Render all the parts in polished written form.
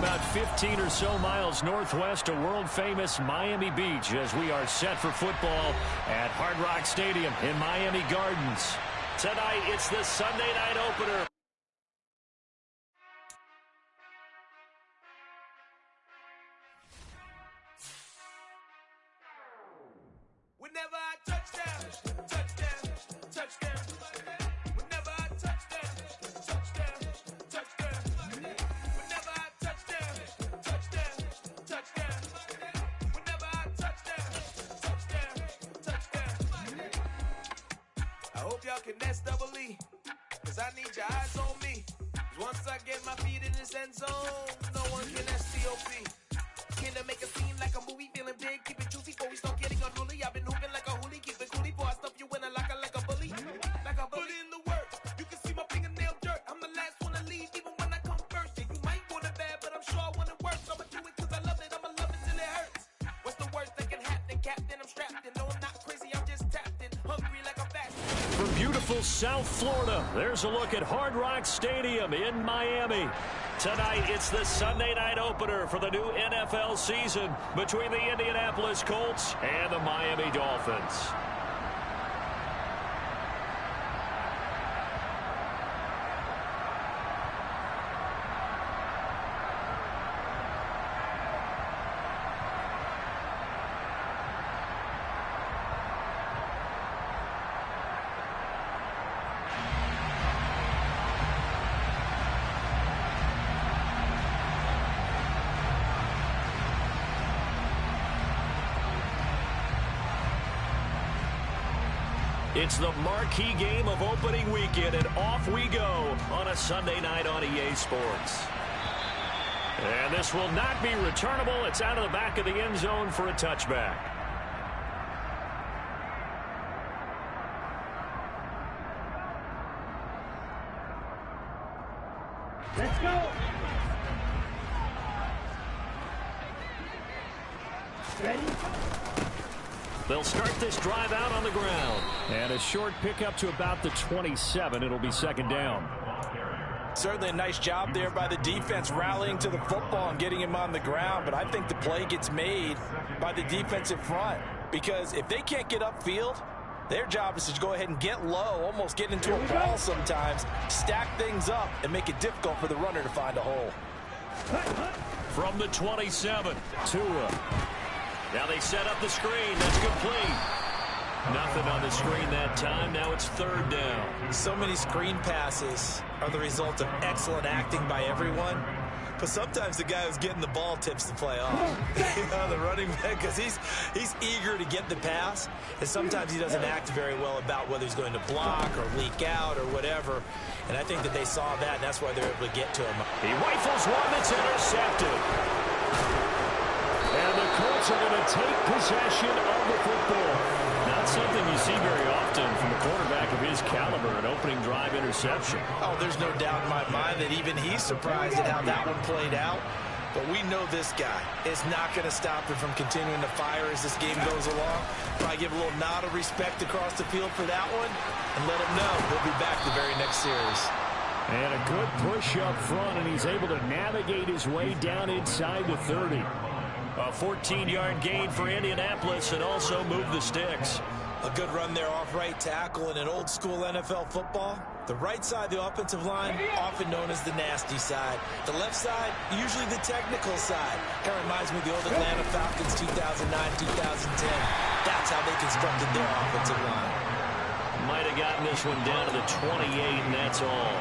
about 15 or so miles northwest of world-famous Miami Beach as we are set for football at Hard Rock Stadium in Miami Gardens. Tonight, it's the Sunday night opener. Whenever I touchdown, touchdown, touchdown. Whenever I touchdown, touchdown, touchdown. Whenever I touchdown, touchdown, touchdown. Whenever I touchdown, touchdown. I hope y'all can S-double-E, cause I need your eyes on me. Once I get my feet in this end zone, no one can S-T-O-P. Can I make a scene like a movie, feeling big, keep it juicy before we start getting unruly. I've been hooping like a hoolie, keep it coolie before I stuff you in a locker like a bully. Like a bully. Put in the work, you can see my fingernail dirt. I'm the last one to leave, even when I come first. Yeah, you might want it bad, but I'm sure I want it worse. I'ma do it cause I love it, I'ma love it till it hurts. What's the worst that can happen, Captain? I'm strapped in, no I'm not crazy, I'm just tapped in. Hungry like a fast. From beautiful South Florida, there's a look at Hard Rock Stadium in Miami. Tonight, it's the Sunday night opener for the new NFL season between the Indianapolis Colts and the Miami Dolphins. It's the marquee game of opening weekend, and off we go on a Sunday night on EA Sports. And this will not be returnable. It's out of the back of the end zone for a touchback. Let's go. Ready? They'll start this drive out on the ground. And a short pickup to about the 27. It'll be second down. Certainly a nice job there by the defense rallying to the football and getting him on the ground. But I think the play gets made by the defensive front. Because if they can't get upfield, their job is to go ahead and get low, almost get into a ball sometimes, stack things up, and make it difficult for the runner to find a hole. From the 27, Tua. Now they set up the screen. That's complete. Nothing on the screen that time. Now it's third down. So many screen passes are the result of excellent acting by everyone. But sometimes the guy who's getting the ball tips the play off. The running back, because he's eager to get the pass. And sometimes he doesn't act very well about whether he's going to block or leak out or whatever. And I think that they saw that, and that's why they're able to get to him. He rifles one that's intercepted. And the Colts are going to take possession of the football. Not something you see very often from a quarterback of his caliber, an opening drive interception. Oh, there's no doubt in my mind that even he's surprised at how that one played out. But we know this guy is not going to stop him from continuing to fire as this game goes along. Probably give a little nod of respect across the field for that one and let him know he'll be back the very next series. And a good push up front, and he's able to navigate his way down inside the 30. A 14-yard gain for Indianapolis and also move the sticks. A good run there off right tackle. In an old-school NFL football, the right side of the offensive line, often known as the nasty side. The left side, usually the technical side. Kind of reminds me of the old Atlanta Falcons 2009-2010. That's how they constructed their offensive line. Might have gotten this one down to the 28, and that's all.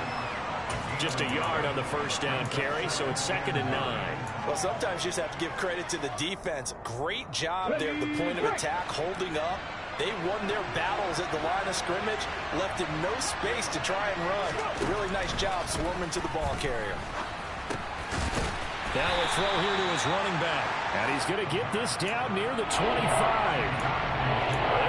Just a yard on the first down carry, so it's 2nd and 9. Well, sometimes you just have to give credit to the defense. Great job there at the point of attack, holding up. They won their battles at the line of scrimmage, left him no space to try and run. Really nice job swarming to the ball carrier. Now a throw here to his running back. And he's going to get this down near the 25. There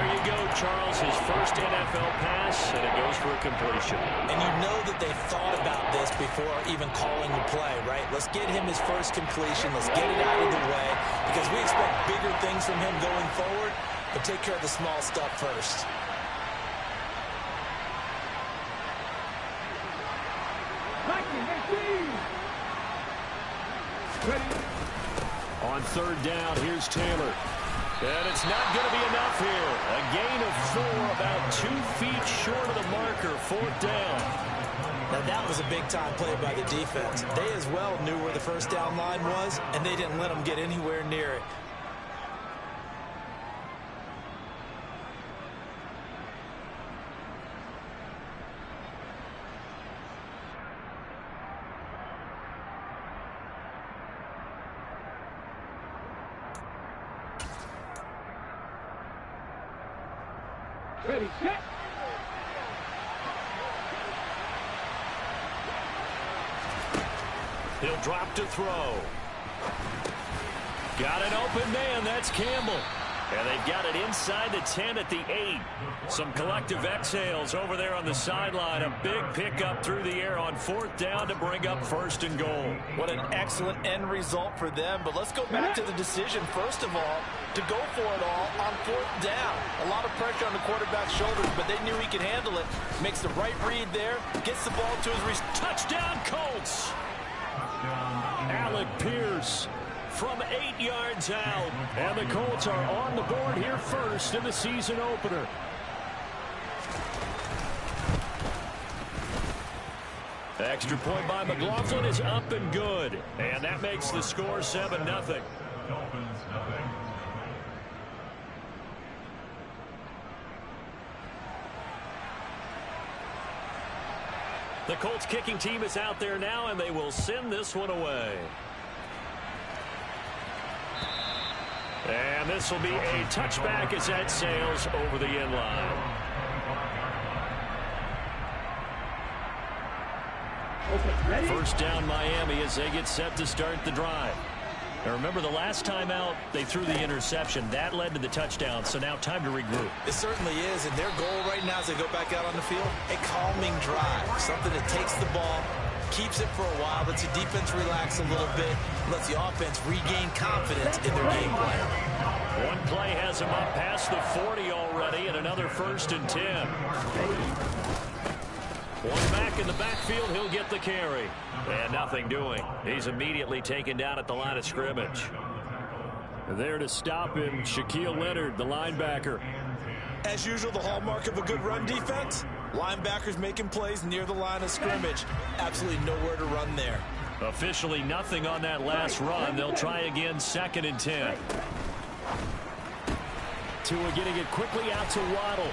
you go, Charles. His first NFL pass, and it goes for a completion. And you know that they thought about this before even calling the play, right? Let's get him his first completion. Let's get it out of the way because we expect bigger things from him going forward, but take care of the small stuff first. On third down, here's Taylor. And it's not going to be enough here. A gain of 4, about 2 feet short of the marker, fourth down. Now that was a big-time play by the defense. They as well knew where the first down line was, and they didn't let them get anywhere near it. Ready, set. He'll drop to throw. Got an open man. That's Campbell. And they've got it inside the 10 at the 8. Some collective exhales over there on the sideline. A big pickup through the air on fourth down to bring up first and goal. What an excellent end result for them. But let's go back to the decision, first of all, to go for it all on fourth down. A lot of pressure on the quarterback's shoulders, but they knew he could handle it. Makes the right read there, gets the ball to his touchdown Colts. Alec Pierce from 8 yards out. And the Colts are on the board here first in the season opener. Extra point by McLaughlin is up and good. And that makes the score 7-0. The Colts kicking team is out there now, and they will send this one away. And this will be a touchback as that sails over the end line. Okay, first down Miami as they get set to start the drive. Now remember, the last time out, they threw the interception. That led to the touchdown, so now time to regroup. It certainly is, and their goal right now as they go back out on the field, a calming drive. Something that takes the ball, keeps it for a while, lets the defense relax a little bit, lets the offense regain confidence in their game plan. One play has him up past the 40 already, and another first and 10. One back in the backfield, he'll get the carry. And nothing doing. He's immediately taken down at the line of scrimmage. There to stop him, Shaquille Leonard, the linebacker. As usual, the hallmark of a good run defense, linebackers making plays near the line of scrimmage. Absolutely nowhere to run there. Officially nothing on that last run. They'll try again, 2nd and 10. Tua getting it quickly out to Waddle.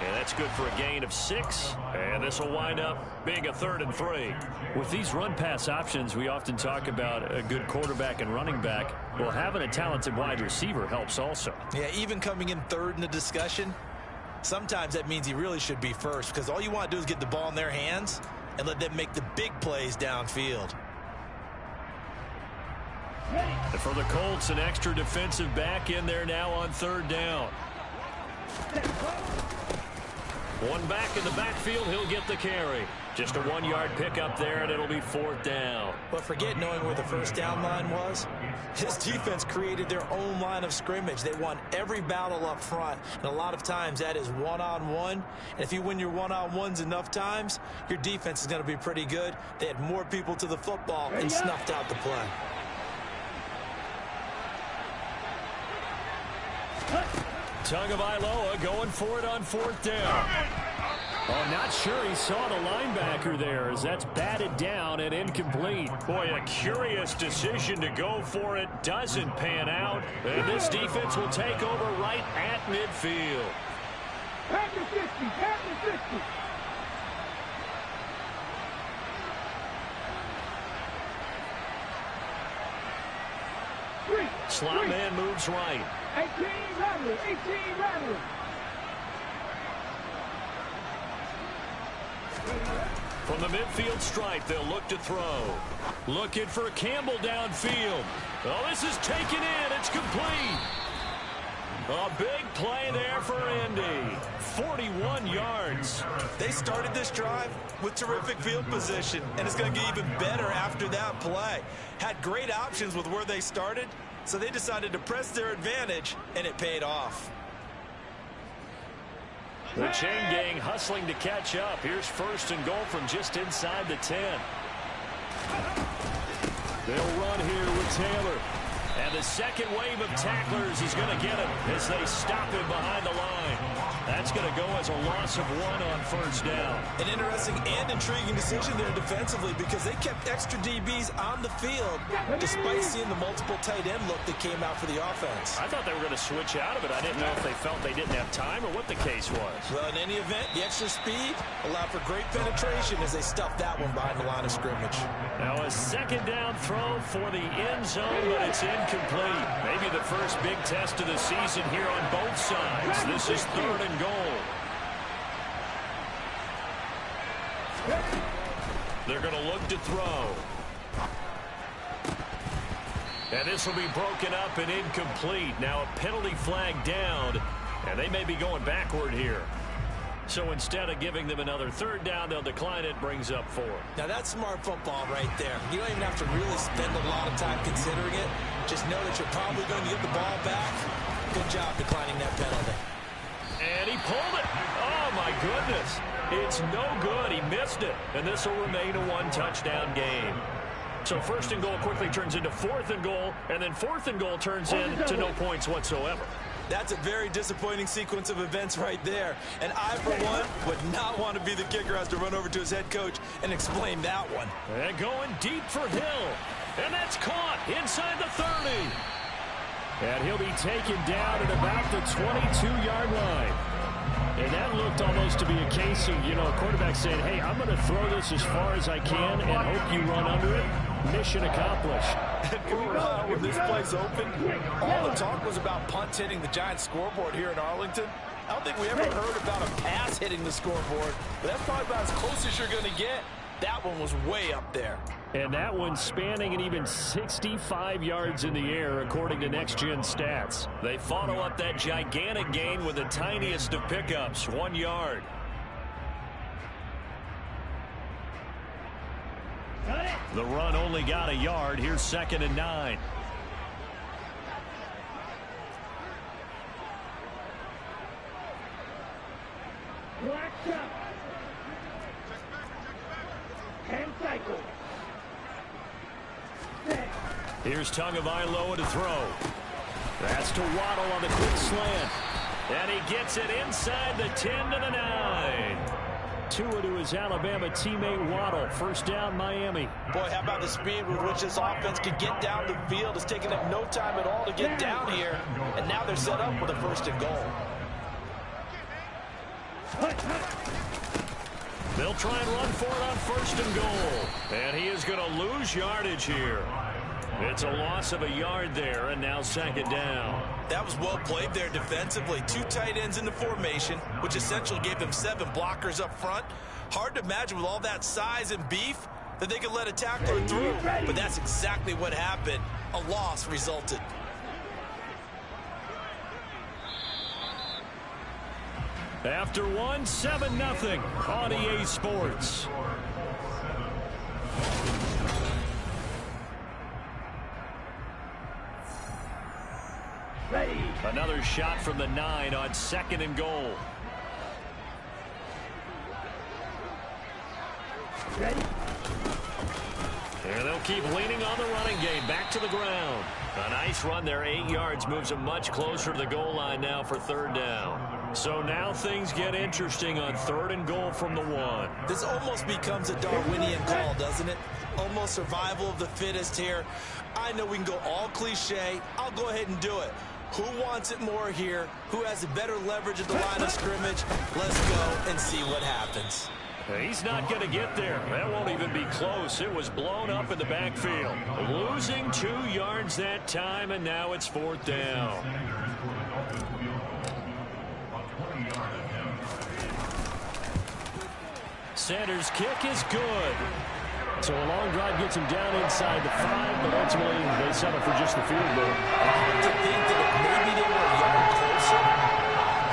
And that's good for a gain of 6. And this will wind up being a 3rd and 3. With these run-pass options, we often talk about a good quarterback and running back. Well, having a talented wide receiver helps also. Yeah, even coming in 3rd in the discussion, sometimes that means he really should be first, because all you want to do is get the ball in their hands and let them make the big plays downfield. And for the Colts, an extra defensive back in there now on 3rd down. One back in the backfield, he'll get the carry. Just a 1-yard pickup there, and it'll be 4th down. But forget knowing where the first down line was. His defense created their own line of scrimmage. They won every battle up front, and a lot of times that is one-on-one. And if you win your one-on-ones enough times, your defense is going to be pretty good. They had more people to the football and snuffed out the play. Tagovailoa going for it on 4th down. Oh, not sure he saw the linebacker there as that's batted down and incomplete. Boy, a curious decision to go for it. Doesn't pan out. And this defense will take over right at midfield. Pack the 50, pack the 50. Slot man moves right. 18 Rattler, 18 Rattler. From the midfield stripe, they'll look to throw. Looking for Campbell downfield. Oh, this is taken in. It's complete. A big play there for Indy. 41 yards. They started this drive with terrific field position, and it's going to get even better after that play. Had great options with where they started, so they decided to press their advantage, and it paid off. The chain gang hustling to catch up. Here's 1st and goal from just inside the 10. They'll run here with Taylor. And the second wave of tacklers is going to get him as they stop him behind the line. That's going to go as a loss of 1 on first down. An interesting and intriguing decision there defensively because they kept extra DBs on the field despite seeing the multiple tight end look that came out for the offense. I thought they were going to switch out of it. I didn't know if they felt they didn't have time or what the case was. Well, in any event, the extra speed allowed for great penetration as they stuffed that one behind the line of scrimmage. Now a second down throw for the end zone, but it's incomplete. Maybe the first big test of the season here on both sides. This is 3rd and goal. They're going to look to throw. And this will be broken up and incomplete. Now a penalty flag down, and they may be going backward here. So instead of giving them another 3rd down, they'll decline it, brings up 4. Now that's smart football right there. You don't even have to really spend a lot of time considering it. Just know that you're probably going to get the ball back. Good job declining that penalty. And he pulled it. Oh, my goodness. It's no good. He missed it. And this will remain a 1-touchdown game. So 1st and goal quickly turns into 4th and goal, and then 4th and goal turns into no points whatsoever. That's a very disappointing sequence of events right there. And I, for one, would not want to be the kicker who has to run over to his head coach and explain that one. And going deep for Hill. And that's caught inside the 30. And he'll be taken down at about the 22-yard line. And that looked almost to be a case of, a quarterback saying, hey, I'm going to throw this as far as I can and hope you run under it. Mission accomplished. When this play's open, all the talk was about punts hitting the Giants scoreboard here in Arlington. I don't think we ever heard about a pass hitting the scoreboard, but that's probably about as close as you're going to get. That one was way up there. And that one spanning an even 65 yards in the air, according to Next Gen Stats. They follow up that gigantic gain with the tiniest of pickups, 1 yard. The run only got a yard. Here's 2nd and 9. Blacks up. And cycle. Here's Tagovailoa to throw. That's to Waddle on the quick slant. And he gets it inside the 10 to the 9. Tua to his Alabama teammate Waddle. 1st down, Miami. Boy, how about the speed with which this offense could get down the field? It's taken them no time at all to get down here. And now they're set up with a 1st and goal. They'll try and run for it on 1st and goal. And he is going to lose yardage here. It's a loss of a yard there, and now 2nd down. That was well played there defensively. 2 tight ends in the formation, which essentially gave them 7 blockers up front. Hard to imagine with all that size and beef that they could let a tackler through. But that's exactly what happened. A loss resulted. After 1, 7-0 on EA Sports. Ready. Another shot from the 9 on 2nd and goal. Ready. And they'll keep leaning on the running game. Back to the ground. A nice run there. 8 yards moves them much closer to the goal line now for 3rd down. So now things get interesting on 3rd and goal from the 1. This almost becomes a Darwinian call, doesn't it? Almost survival of the fittest here. I know we can go all cliche. I'll go ahead and do it. Who wants it more here? Who has the better leverage at the line of scrimmage? Let's go and see what happens. He's not going to get there. That won't even be close. It was blown up in the backfield. Losing 2 yards that time, and now it's 4th down. Sanders' kick is good. So a long drive gets him down inside the 5, but ultimately they settle for just the field goal. I have to think that if maybe they were a yard closer,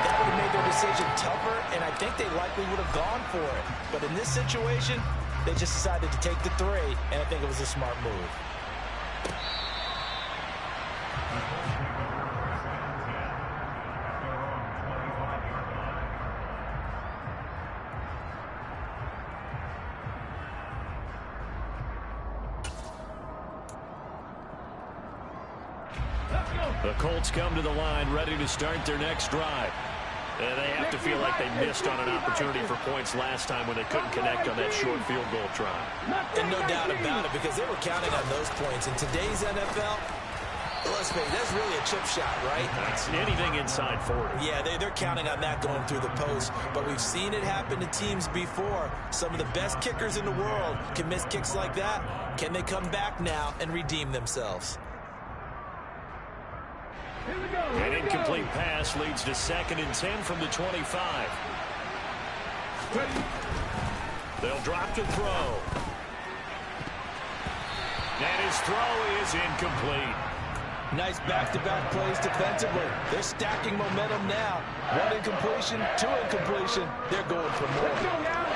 that would have made their decision tougher, and I think they likely would have gone for it. But in this situation, they just decided to take the 3, and I think it was a smart move. The Colts come to the line ready to start their next drive. And they have to feel like they missed on an opportunity for points last time when they couldn't connect on that short field goal try. And no doubt about it, because they were counting on those points. In today's NFL, let's face it, that's really a chip shot, right? That's anything inside 40. Yeah, they're counting on that going through the post. But we've seen it happen to teams before. Some of the best kickers in the world can miss kicks like that. Can they come back now and redeem themselves? An incomplete pass leads to 2nd and 10 from the 25. They'll drop to throw. And his throw is incomplete. Nice back-to-back plays defensively. They're stacking momentum now. 1 incompletion, 2 incompletion. They're going for more.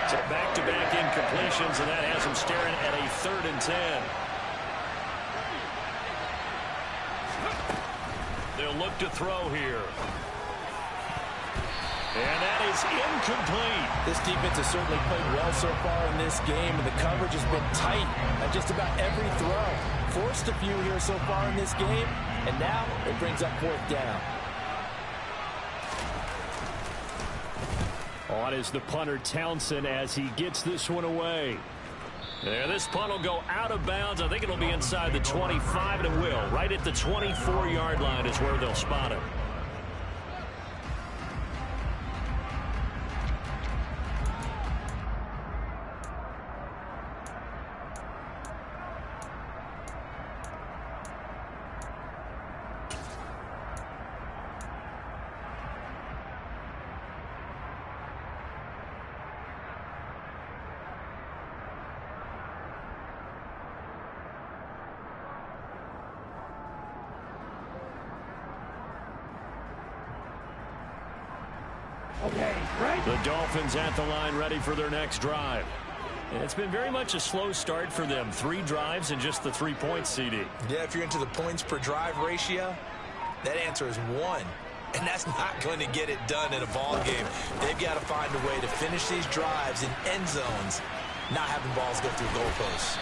So back-to-back incompletions, and that has them staring at a 3rd and 10. They'll look to throw here. And that is incomplete. This defense has certainly played well so far in this game, and the coverage has been tight at just about every throw. Forced a few here so far in this game, and now it brings up 4th down. On is the punter Townsend as he gets this one away. There, this punt will go out of bounds. I think it'll be inside the 25, and it will. Right at the 24-yard line is where they'll spot it. Okay, right? The Dolphins at the line ready for their next drive. And it's been very much a slow start for them. 3 drives and just the 3 points, CD. Yeah, if you're into the points per drive ratio, that answer is 1. And that's not going to get it done in a ball game. They've got to find a way to finish these drives in end zones, not having balls go through goalposts.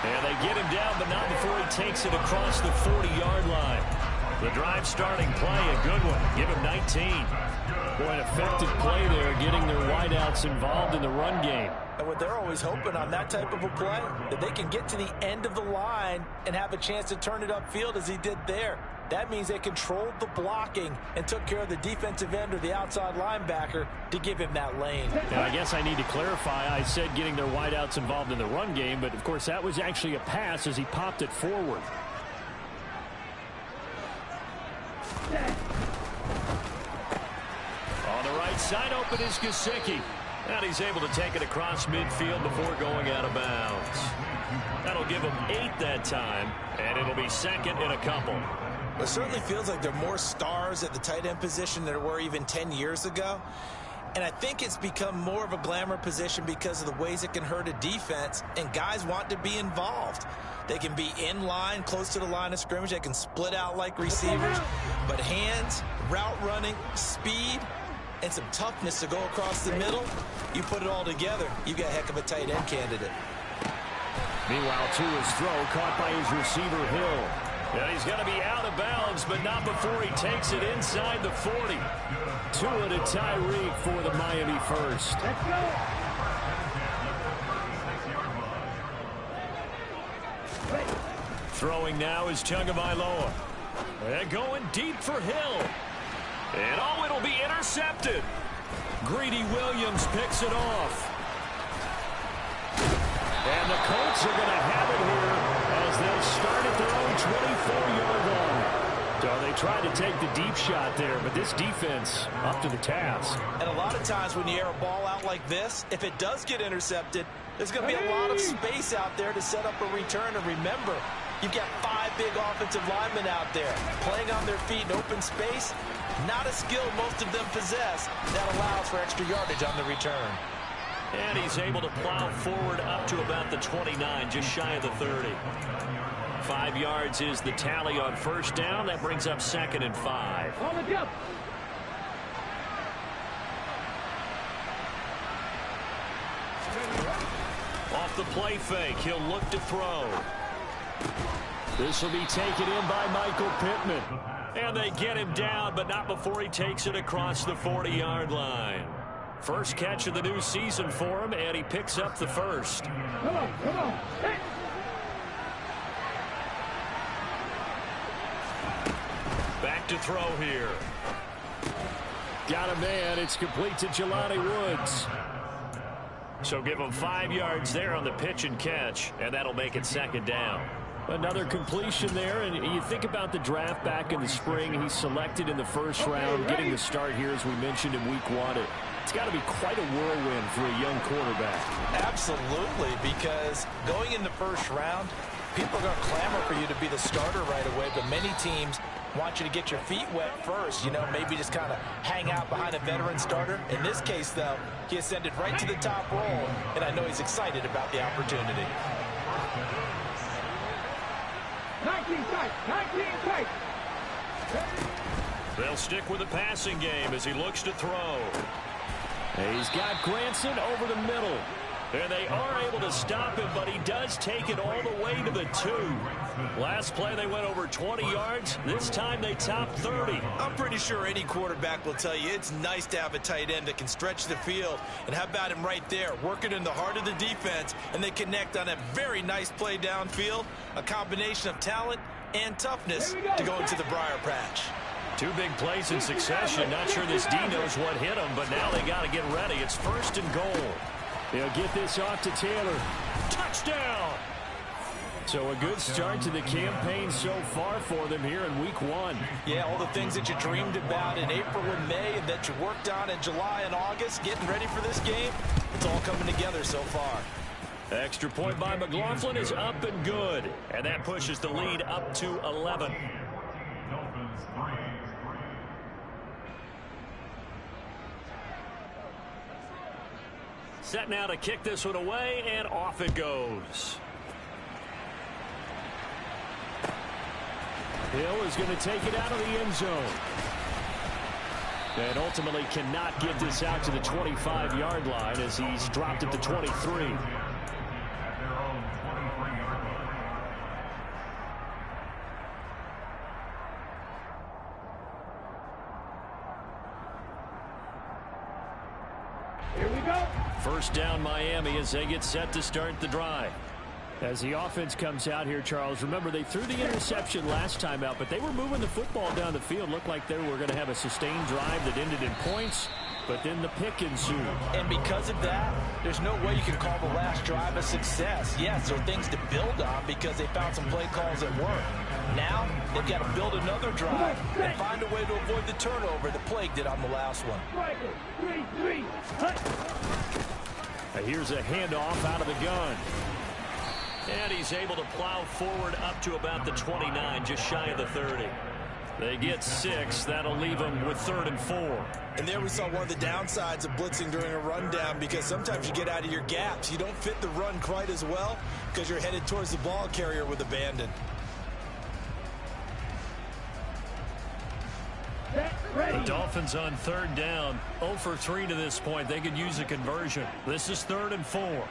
And they get him down, but not before he takes it across the 40-yard line. The drive starting play, a good one. Give him 19. Boy, an effective play there, getting their wideouts involved in the run game. And what they're always hoping on that type of a play, that they can get to the end of the line and have a chance to turn it upfield as he did there. That means they controlled the blocking and took care of the defensive end or the outside linebacker to give him that lane. Now, I guess I need to clarify. I said getting their wideouts involved in the run game, but, of course, that was actually a pass as he popped it forward. On the right side, open is Gesicki. And he's able to take it across midfield before going out of bounds. That'll give him 8 that time, and it'll be 2nd and a couple. It certainly feels like there are more stars at the tight end position than there were even 10 years ago. And I think it's become more of a glamour position because of the ways it can hurt a defense, and guys want to be involved. They can be in line, close to the line of scrimmage. They can split out like receivers. But hands, route running, speed, and some toughness to go across the middle, you put it all together, you got a heck of a tight end candidate. Meanwhile, to his throw, caught by his receiver, Hill. And he's going to be out of bounds, but not before he takes it inside the 40. Tua to Tyreek for the Miami first. Let's go. Throwing now is Tagovailoa. And going deep for Hill. And oh, it'll be intercepted. Greedy Williams picks it off. And the Colts are going to have it here as they'll start at their own 24-yard line. So they tried to take the deep shot there, but this defense up to the task. And a lot of times when you air a ball out like this, if it does get intercepted, there's going to be a lot of space out there to set up a return. And remember, you've got 5 big offensive linemen out there playing on their feet in open space. Not a skill most of them possess that allows for extra yardage on the return. And he's able to plow forward up to about the 29, just shy of the 30. 5 yards is the tally on first down. That brings up 2nd and 5. On the jump. Off the play fake, he'll look to throw. This will be taken in by Michael Pittman. And they get him down, but not before he takes it across the 40-yard line. First catch of the new season for him, and he picks up the first. Come on, come on. Hey. Back to throw here. Got a man. It's complete to Jelani Woods. So give him 5 yards there on the pitch and catch, and that'll make it second down. Another completion there, and you think about the draft back in the spring. He's selected in the first round, getting the start here, as we mentioned, in week 1. It's got to be quite a whirlwind for a young quarterback. Absolutely, because going in the first round, people are going to clamor for you to be the starter right away, but many teams want you to get your feet wet first, maybe just kind of hang out behind a veteran starter. In this case, though, he ascended right to the top role, and I know he's excited about the opportunity. 19 tight, 19 tight. They'll stick with the passing game as he looks to throw. He's got Granson over the middle. And they are able to stop him, but he does take it all the way to the 2. Last play, they went over 20 yards. This time, they topped 30. I'm pretty sure any quarterback will tell you it's nice to have a tight end that can stretch the field. And how about him right there, working in the heart of the defense, and they connect on a very nice play downfield, a combination of talent and toughness to go into the briar patch. 2 big plays in succession. Not sure this D knows what hit him, but now they got to get ready. It's 1st and goal. They'll get this off to Taylor. Touchdown! So a good start to the campaign so far for them here in week 1. Yeah, all the things that you dreamed about in April and May and that you worked on in July and August, getting ready for this game, it's all coming together so far. Extra point by McLaughlin is up and good. And that pushes the lead up to 11. Set now to kick this one away, and off it goes. Hill is going to take it out of the end zone. And ultimately cannot get this out to the 25-yard line as he's dropped at the 23. Here we go. First down Miami as they get set to start the drive. As the offense comes out here, Charles, remember they threw the interception last time out, but they were moving the football down the field. Looked like they were going to have a sustained drive that ended in points, but then the pick ensued. And because of that, there's no way you can call the last drive a success. Yes, there are things to build on because they found some play calls that work. Now, they've got to build another drive and find a way to avoid the turnover that plagued it on the last one. Here's a handoff out of the gun. And he's able to plow forward up to about the 29, just shy of the 30. They get 6. That'll leave them with 3rd and 4. And there we saw one of the downsides of blitzing during a rundown because sometimes you get out of your gaps. You don't fit the run quite as well because you're headed towards the ball carrier with abandon. The Dolphins on 3rd down. 0 for 3 to this point. They could use a conversion. This is 3rd and 4.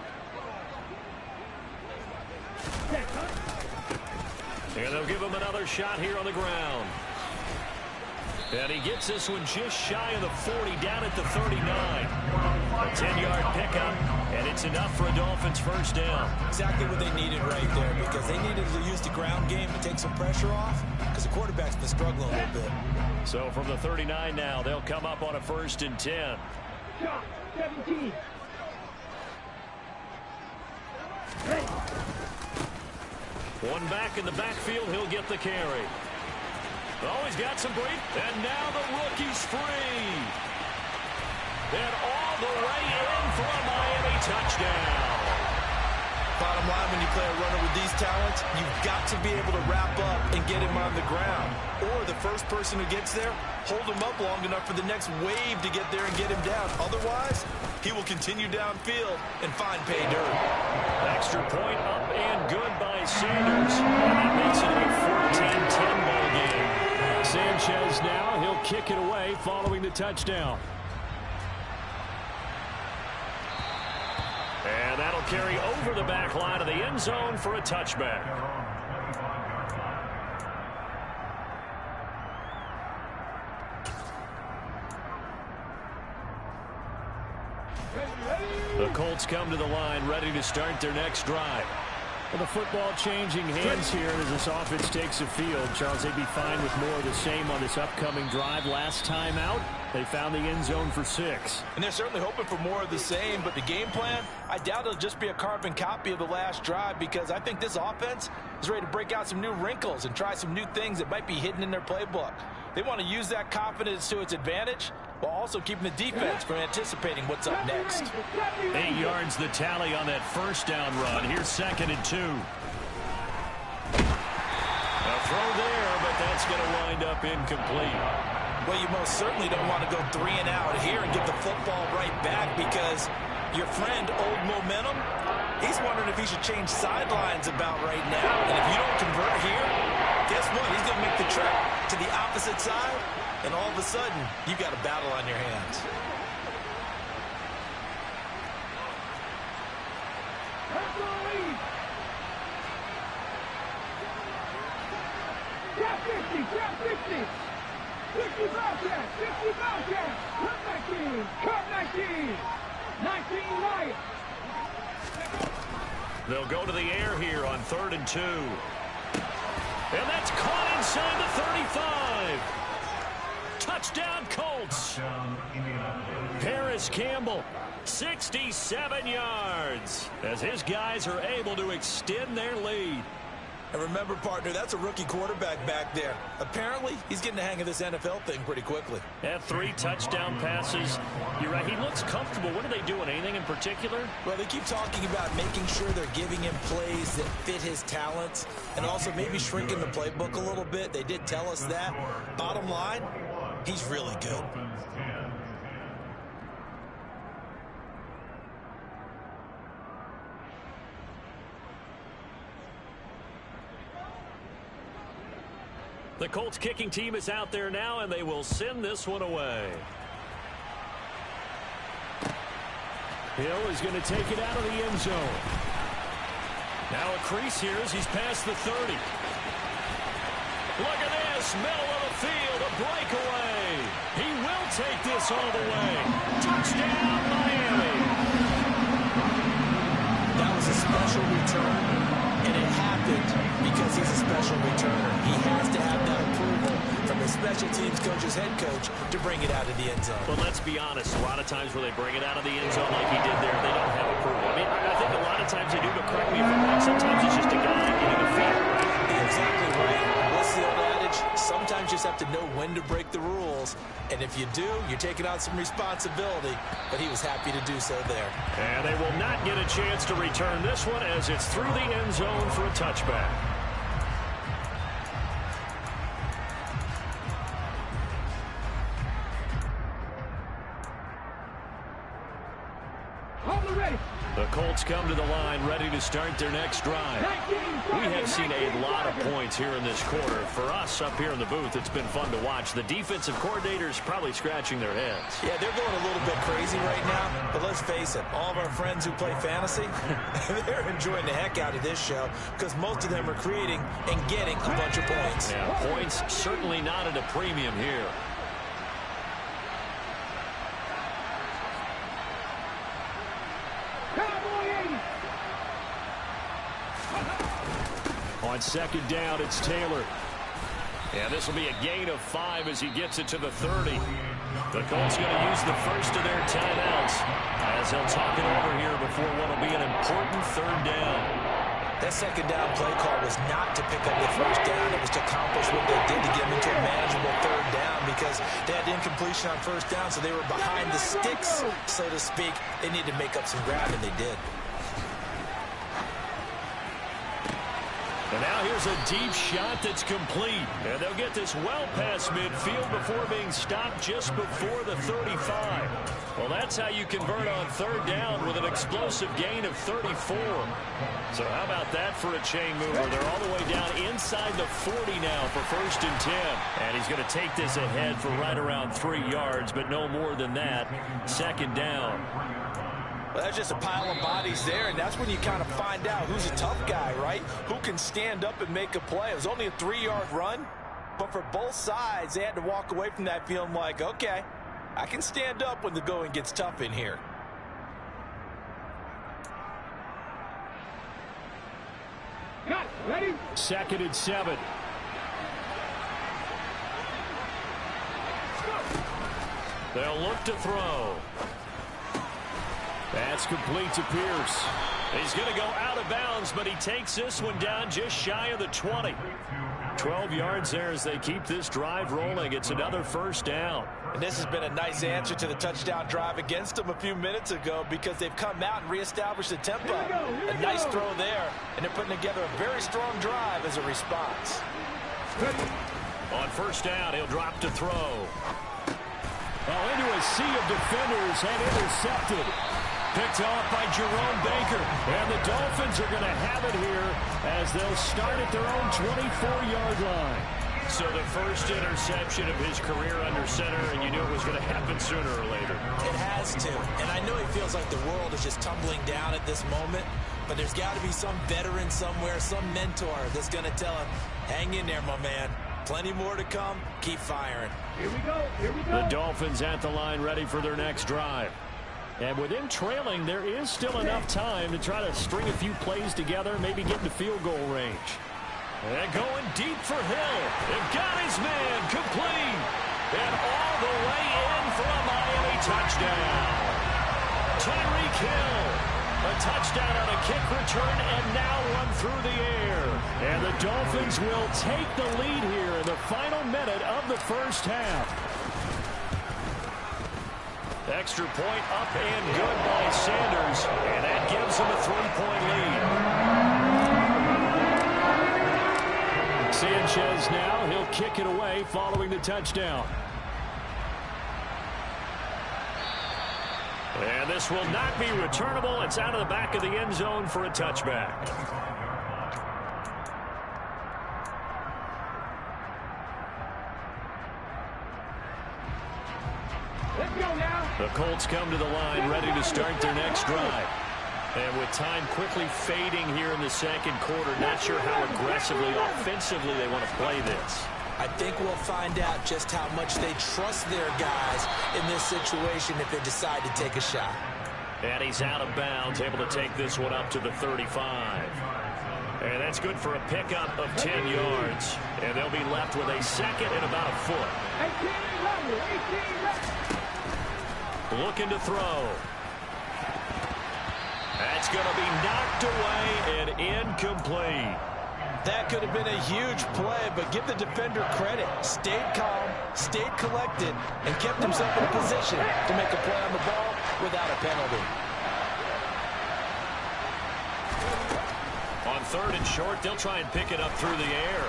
And they'll give him another shot here on the ground. And he gets this one just shy of the 40, down at the 39. A 10-yard pickup, and it's enough for a Dolphins first down. Exactly what they needed right there because they needed to use the ground game to take some pressure off because the quarterback's been struggling a little bit. So from the 39 now, they'll come up on a 1st and 10. Shot, 17. Hey. One back in the backfield, he'll get the carry. Oh, he's got some break. And now the rookie's free. And all the way in for a Miami touchdown. Bottom line, when you play a runner with these talents, you've got to be able to wrap up and get him on the ground. Or the first person who gets there, hold him up long enough for the next wave to get there and get him down. Otherwise, he will continue downfield and find pay dirt. Extra point up and good by Sanders. And that makes it a 14-10 ball game. Sanchez now, he'll kick it away following the touchdown. And that'll carry over the back line of the end zone for a touchback. The Colts come to the line, ready to start their next drive. Well, the football changing hands here as this offense takes the field. Charles, they'd be fine with more of the same on this upcoming drive. Last time out, they found the end zone for 6. And they're certainly hoping for more of the same, but the game plan, I doubt it'll just be a carbon copy of the last drive, because I think this offense is ready to break out some new wrinkles and try some new things that might be hidden in their playbook. They want to use that confidence to its advantage while also keeping the defense from anticipating what's up next. 8 yards the tally on that first down run. Here's 2nd and 2. A throw there, but that's going to wind up incomplete. Well, you most certainly don't want to go 3 and out here and get the football right back, because your friend, Old Momentum, he's wondering if he should change sidelines about right now. And if you don't convert here, guess what? He's going to make the trip to the opposite side, and all of a sudden, you got a battle on your hands. Tap 50, tap 50. 50 Bobcat, 50 Bobcat. Cut 19, cut 19. 19 right. They'll go to the air here on 3rd and 2. And that's caught inside the 35. Touchdown, Colts. Paris Campbell, 67 yards, as his guys are able to extend their lead. And remember, partner, that's a rookie quarterback back there. Apparently, he's getting the hang of this NFL thing pretty quickly. Have 3 touchdown passes. You're right, he looks comfortable. What are they doing? Anything in particular? Well, they keep talking about making sure they're giving him plays that fit his talents, and also maybe shrinking the playbook a little bit. They did tell us that. Bottom line, he's really good. The Colts kicking team is out there now, and they will send this one away. Hill is going to take it out of the end zone. Now a crease here as he's past the 30. Look at this, middle of the field, a breakaway. He will take this all the way. Touchdown, Miami. That was a special return, and it happened because he's a special returner. He has to have that approval from his special teams coach's head coach to bring it out of the end zone. But let's be honest, a lot of times where they bring it out of the end zone like he did there, they don't have approval. I mean, I think a lot of times they do, but correct me if I'm wrong, sometimes it's just a guy getting a feel, right? Exactly right. What's the old adage? Sometimes you just have to know when to break the rules, and if you do, you're taking on some responsibility, but he was happy to do so there. And they will not get a chance to return this one as it's through the end zone for a touchback. The Colts come to the line ready to start their next drive. We have seen a lot of points here in this quarter. For us up here in the booth, it's been fun to watch. The defensive coordinators probably scratching their heads. Yeah, they're going a little bit crazy right now, but let's face it, all of our friends who play fantasy, they're enjoying the heck out of this show because most of them are creating and getting a bunch of points. Yeah, points certainly not at a premium here. On 2nd down, it's Taylor. And this will be a gain of 5 as he gets it to the 30. The Colts going to use the first of their timeouts as they'll talk it over here before what will be an important 3rd down. That 2nd down play call was not to pick up the 1st down. It was to accomplish what they did to get them into a manageable 3rd down because they had incompletion on 1st down, so they were behind the sticks, so to speak. They needed to make up some ground, and they did. And now here's a deep shot that's complete. And they'll get this well past midfield before being stopped just before the 35. Well, that's how you convert on 3rd down with an explosive gain of 34. So how about that for a chain mover? They're all the way down inside the 40 now for 1st and 10. And he's going to take this ahead for right around 3 yards, but no more than that. 2nd down. Well, that's just a pile of bodies there, and that's when you kind of find out who's a tough guy, right? Who can stand up and make a play. It was only a 3-yard run, but for both sides, they had to walk away from that feeling like, okay, I can stand up when the going gets tough in here. 2nd and 7. They'll look to throw. That's complete to Pierce. He's going to go out of bounds, but he takes this one down just shy of the 20. 12 yards there as they keep this drive rolling. It's another first down. And this has been a nice answer to the touchdown drive against them a few minutes ago because they've come out and reestablished the tempo. A nice throw there, and they're putting together a very strong drive as a response. On first down, he'll drop to throw. Into a sea of defenders and intercepted. Picked off by Jerome Baker. And the Dolphins are going to have it here as they'll start at their own 24-yard line. So the first interception of his career under center, and you knew it was going to happen sooner or later. It has to. And I know he feels like the world is just tumbling down at this moment, but there's got to be some veteran somewhere, some mentor that's going to tell him, hang in there, my man. Plenty more to come. Keep firing. Here we go. Here we go. The Dolphins at the line ready for their next drive. And with him trailing, there is still enough time to try to string a few plays together, maybe get into field goal range. And going deep for Hill. They've got his man complete. And all the way in for a Miami touchdown. Tyreek Hill. A touchdown on a kick return and now one through the air. And the Dolphins will take the lead here in the final minute of the first half. Extra point up and good by Sanders. And that gives him a 3-point lead. Sanchez now, he'll kick it away following the touchdown. And this will not be returnable. It's out of the back of the end zone for a touchback. Let's go now. The Colts come to the line, ready to start their next drive. And with time quickly fading here in the second quarter, not sure how aggressively, offensively they want to play this. I think we'll find out just how much they trust their guys in this situation if they decide to take a shot. And he's out of bounds, able to take this one up to the 35. And that's good for a pickup of 10 yards. And they'll be left with a second and about a foot. 18 Looking to throw. That's going to be knocked away and incomplete. That could have been a huge play, but give the defender credit. Stayed calm, stayed collected, and kept himself in a position to make a play on the ball without a penalty. On 3rd and short, they'll try and pick it up through the air.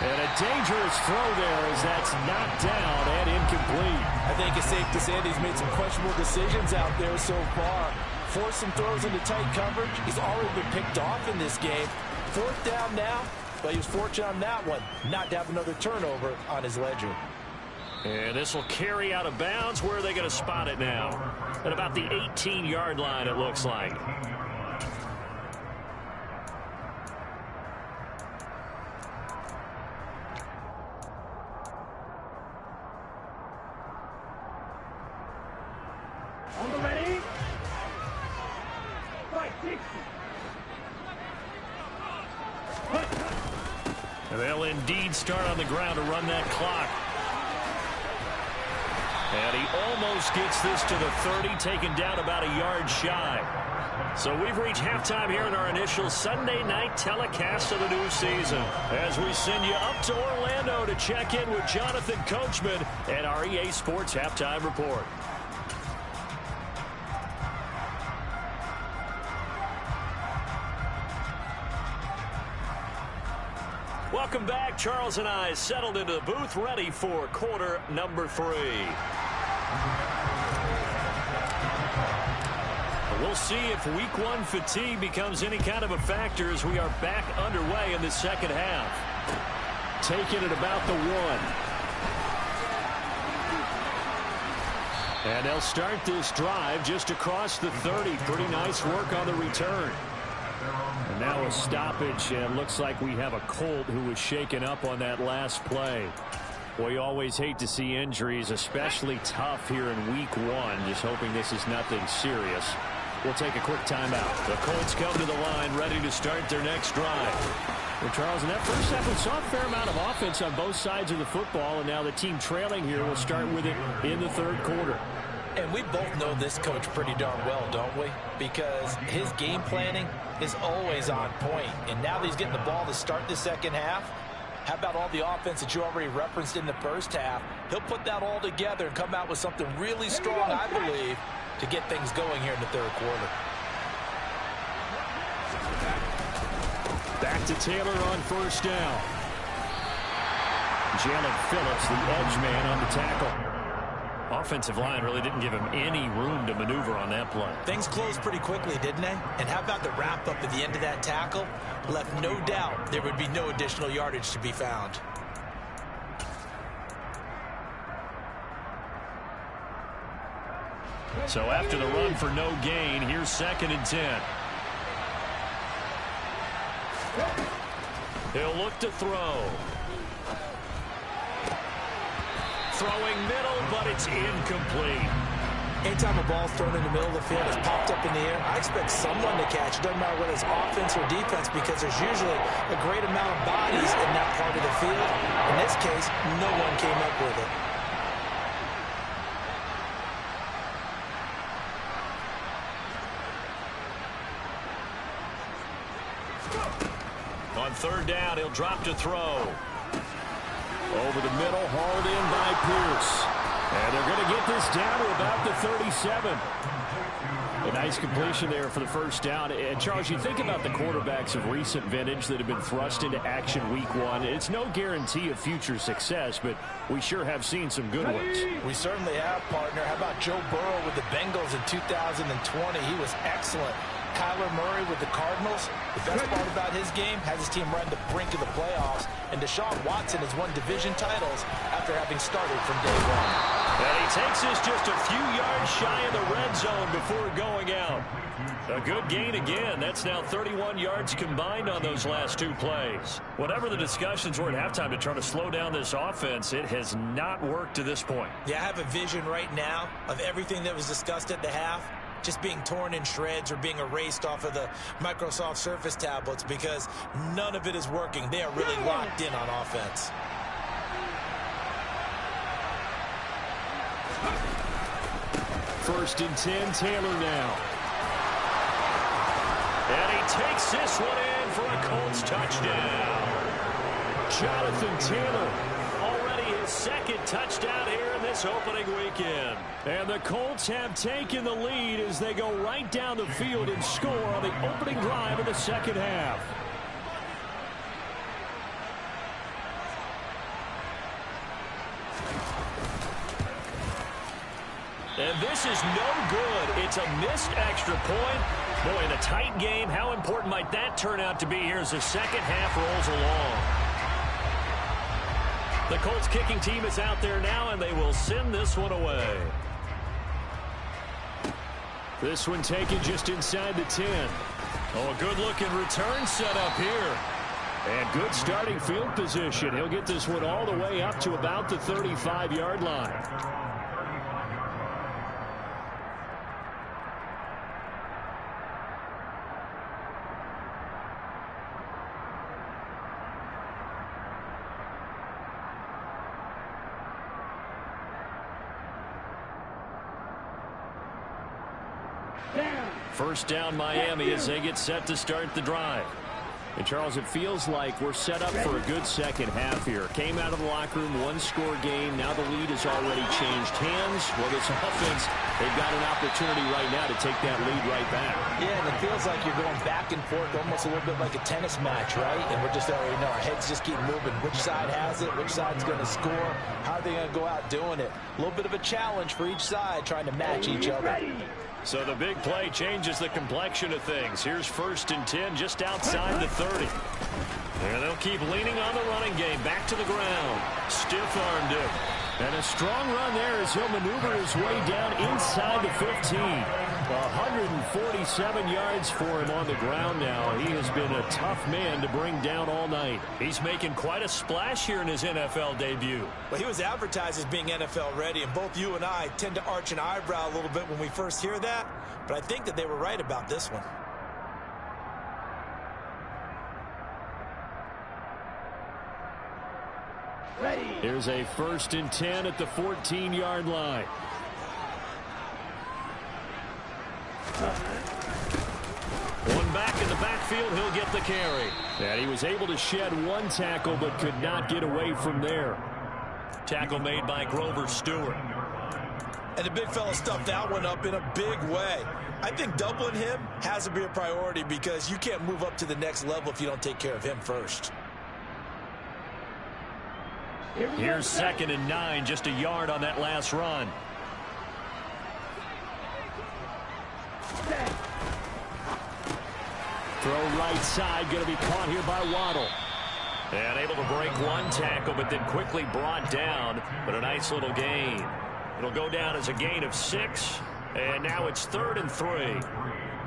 And a dangerous throw there as that's knocked down and incomplete. I think it's safe to say that he's made some questionable decisions out there so far. Forced some throws into tight coverage. He's already been picked off in this game. 4th down now, but he was fortunate on that one not to have another turnover on his ledger. And this will carry out of bounds. Where are they going to spot it now? At about the 18-yard line, it looks like. On the ready. Fight 60. They'll indeed start on the ground to run that clock. And he almost gets this to the 30, taken down about a yard shy. So we've reached halftime here in our initial Sunday night telecast of the new season, as we send you up to Orlando to check in with Jonathan Coachman and our EA Sports Halftime Report. Welcome back. Charles and I settled into the booth, ready for quarter number 3. We'll see if week 1 fatigue becomes any kind of a factor as we are back underway in the second half. Taking it about the 1. And they'll start this drive just across the 30. Pretty nice work on the return. And now a stoppage, and looks like we have a Colt who was shaken up on that last play. Well, you always hate to see injuries, especially tough here in week 1. Just hoping this is nothing serious. We'll take a quick timeout. The Colts come to the line ready to start their next drive. Well, Charles, in that first half, we saw a fair amount of offense on both sides of the football, and now the team trailing here will start with it in the third quarter. And we both know this coach pretty darn well, don't we? Because his game planning is always on point. And now that he's getting the ball to start the second half, how about all the offense that you already referenced in the first half? He'll put that all together and come out with something really strong, I believe, to get things going here in the third quarter. Back to Taylor on first down. Jalen Phillips, the edge man, on the tackle. Offensive line really didn't give him any room to maneuver on that play. Things closed pretty quickly, didn't they? And how about the wrap-up at the end of that tackle? Left no doubt there would be no additional yardage to be found. So after the run for no gain, here's 2nd and 10. He'll look to throw. Throwing middle, but it's incomplete. Anytime a ball's thrown in the middle of the field, it's popped up in the air, I expect someone to catch. It doesn't matter whether it's offense or defense, because there's usually a great amount of bodies in that part of the field. In this case, no one came up with it. On third down, he'll drop to throw. Over the middle, hauled in by Pierce. And they're going to get this down to about the 37. A nice completion there for the first down. And, Charles, you think about the quarterbacks of recent vintage that have been thrust into action week one. It's no guarantee of future success, but we sure have seen some good ones. We certainly have, partner. How about Joe Burrow with the Bengals in 2020? He was excellent. Kyler Murray with the Cardinals. The best part about his game has his team right at the brink of the playoffs. And Deshaun Watson has won division titles after having started from day one. And he takes this just a few yards shy of the red zone before going out. A good gain again. That's now 31 yards combined on those last two plays. Whatever the discussions were at halftime to try to slow down this offense, it has not worked to this point. Yeah, I have a vision right now of everything that was discussed at the half just being torn in shreds or being erased off of the Microsoft Surface tablets, because none of it is working. They are really locked in on offense. First and 10, Taylor now. And he takes this one in for a Colts touchdown. Jonathan Taylor, already his second touchdown here in this opening weekend. And the Colts have taken the lead as they go right down the field and score on the opening drive of the second half. And this is no good. It's a missed extra point. Boy, in a tight game, how important might that turn out to be here as the second half rolls along? The Colts kicking team is out there now, and they will send this one away. This one taken just inside the 10. Oh, a good-looking return set up here. And good starting field position. He'll get this one all the way up to about the 35-yard line. First down Miami as they get set to start the drive. And Charles, it feels like we're set up for a good second half here. Came out of the locker room, one-score game. Now the lead has already changed hands. Well, this offense, they've got an opportunity right now to take that lead right back. Yeah, and it feels like you're going back and forth, almost a little bit like a tennis match, right? And we're just, our heads just keep moving. Which side has it? Which side's going to score? How are they going to go out doing it? A little bit of a challenge for each side, trying to match each other. So the big play changes the complexion of things. Here's first and 10 just outside the 30. And they'll keep leaning on the running game. Back to the ground. Stiff-armed him. And a strong run there as he'll maneuver his way down inside the 15. 147 yards for him on the ground now. He has been a tough man to bring down all night. He's making quite a splash here in his NFL debut. Well, he was advertised as being NFL ready, and both you and I tend to arch an eyebrow a little bit when we first hear that, but I think that they were right about this one. Here's a 1st and 10 at the 14-yard line. One back in the backfield, he'll get the carry. And he was able to shed one tackle but could not get away from there. Tackle made by Grover Stewart. And the big fella stuffed that one up in a big way. I think doubling him has to be a priority because you can't move up to the next level if you don't take care of him first. Here's 2nd and 9, just a yard on that last run. Throw right side, going to be caught here by Waddle. And able to break one tackle, but then quickly brought down. But a nice little gain. It'll go down as a gain of 6. And now it's 3rd and 3.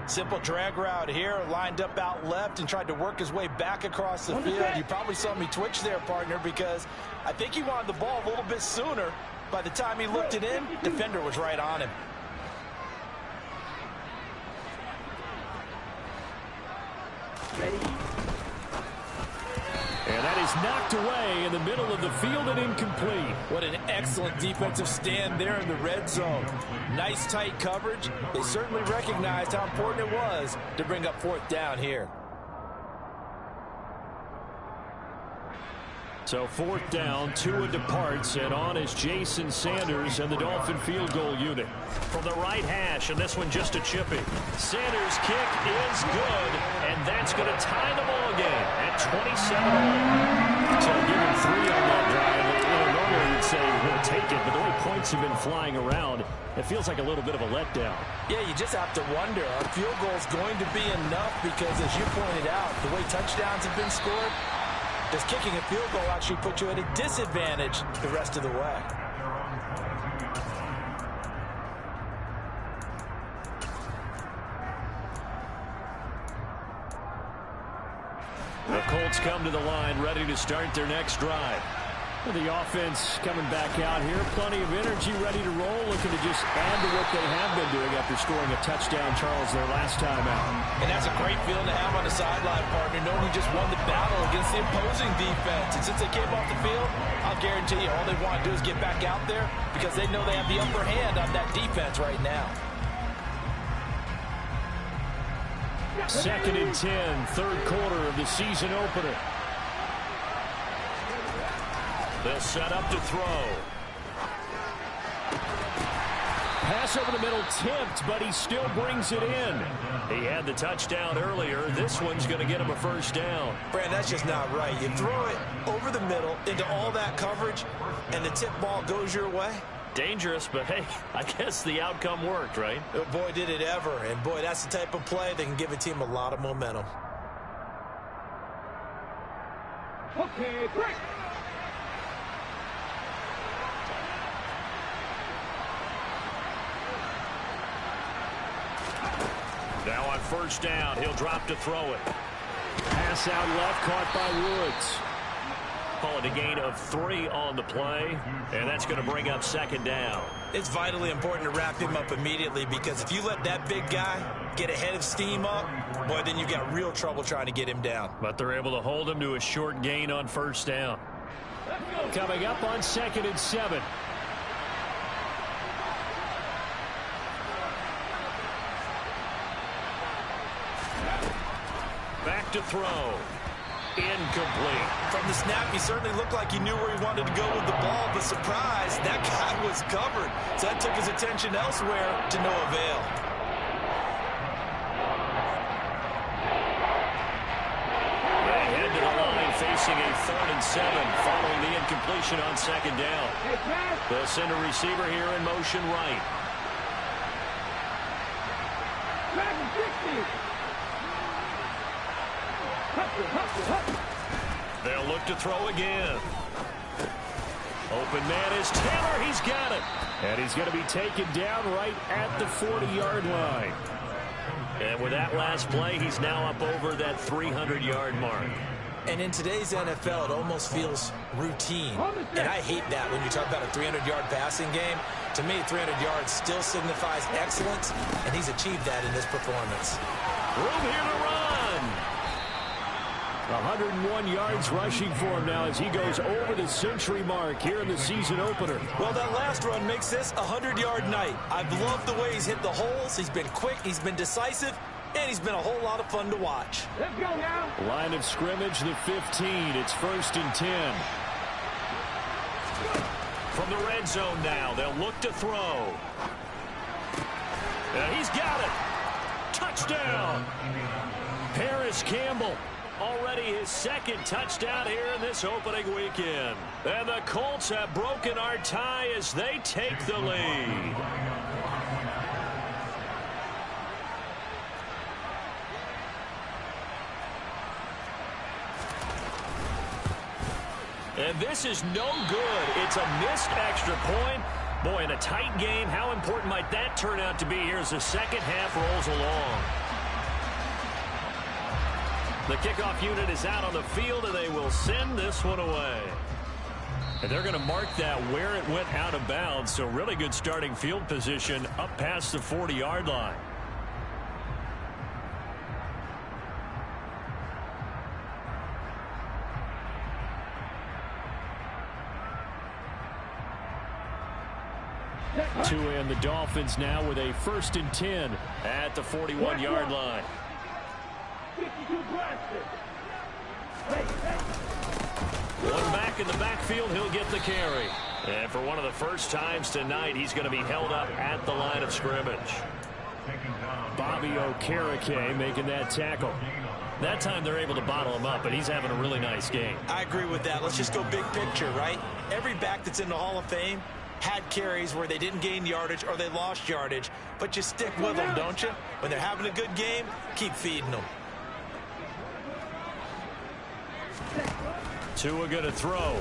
Simple drag route here, lined up out left and tried to work his way back across the field. You probably saw me twitch there, partner, because I think he wanted the ball a little bit sooner. By the time he looked it in, defender was right on him. And that is knocked away in the middle of the field and incomplete. What an excellent defensive stand there in the red zone. Nice tight coverage. They certainly recognized how important it was to bring up 4th down here. So 4th down, Tua departs, and on is Jason Sanders and the Dolphin field goal unit. From the right hash, and this one just a chippy. Sanders' kick is good, and that's going to tie the ball game at 27-all. So given 3 on that drive, normally you'd say we'll take it, but the way points have been flying around, it feels like a little bit of a letdown. Yeah, you just have to wonder, are field goals going to be enough? Because as you pointed out, the way touchdowns have been scored, does kicking a field goal actually put you at a disadvantage the rest of the way? The Colts come to the line, ready to start their next drive. The offense coming back out here. Plenty of energy, ready to roll, looking to just add to what they have been doing after scoring a touchdown, Charles, their last time out. And that's a great feeling to have on the sideline, partner, knowing you just won the battle against the opposing defense. And since they came off the field, I'll guarantee you all they want to do is get back out there because they know they have the upper hand on that defense right now. 2nd and 10, 3rd quarter of the season opener. They'll set up to throw. Pass over the middle, tipped, but he still brings it in. He had the touchdown earlier. This one's going to get him a 1st down. Brand, that's just not right. You throw it over the middle into all that coverage, and the tip ball goes your way. Dangerous, but hey, I guess the outcome worked, right? Oh, boy, did it ever. And, boy, that's the type of play that can give a team a lot of momentum. Okay, break. Now on 1st down, he'll drop to throw it. Pass out left, caught by Woods. Call it a gain of 3 on the play, and that's going to bring up 2nd down. It's vitally important to wrap him up immediately because if you let that big guy get ahead of steam up, boy, then you've got real trouble trying to get him down. But they're able to hold him to a short gain on 1st down. Coming up on 2nd and 7. Back to throw. Incomplete. From the snap, he certainly looked like he knew where he wanted to go with the ball, but surprise, that guy was covered. So that took his attention elsewhere to no avail. They head to the line facing a 3rd and 7 following the incompletion on 2nd down. They'll send a receiver here in motion right. They'll look to throw again. Open man is Taylor. He's got it. And he's going to be taken down right at the 40-yard line. And with that last play, he's now up over that 300-yard mark. And in today's NFL, it almost feels routine. And I hate that when you talk about a 300-yard passing game. To me, 300 yards still signifies excellence, and he's achieved that in this performance. Room here to run. 101 yards rushing for him now as he goes over the century mark here in the season opener. Well, that last run makes this a 100-yard night. I've loved the way he's hit the holes. He's been quick. He's been decisive. And he's been a whole lot of fun to watch. Let's go now. Line of scrimmage, the 15. It's 1st and 10. From the red zone now, they'll look to throw. And he's got it. Touchdown. Paris Campbell. Already his second touchdown here in this opening weekend. And the Colts have broken our tie as they take the lead. And this is no good. It's a missed extra point. Boy, in a tight game, how important might that turn out to be here as the second half rolls along? The kickoff unit is out on the field, and they will send this one away. And they're going to mark that where it went out of bounds. So really good starting field position up past the 40-yard line. To end the Dolphins now with a 1st and 10 at the 41-yard line. 52 blasted. One back in the backfield, he'll get the carry. And for one of the first times tonight, he's going to be held up at the line of scrimmage. Bobby Okereke making that tackle. That time they're able to bottle him up, but he's having a really nice game. I agree with that. Let's just go big picture, right? Every back that's in the Hall of Fame had carries where they didn't gain yardage or they lost yardage, but you stick with them, don't you? When they're having a good game, keep feeding them. Tua going to throw.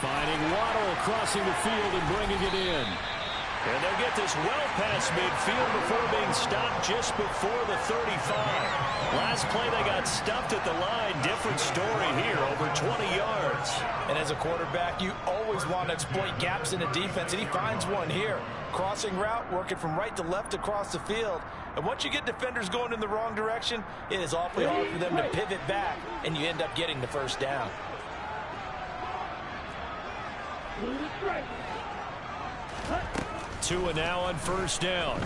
Finding Waddle crossing the field and bringing it in. And they'll get this well past midfield before being stopped just before the 35. Last play they got stuffed at the line. Different story here, over 20 yards. And as a quarterback, you always want to exploit gaps in the defense, and he finds one here. Crossing route, working from right to left across the field. And once you get defenders going in the wrong direction, it is awfully hard for them to pivot back, and you end up getting the first down. Tua now on 1st down.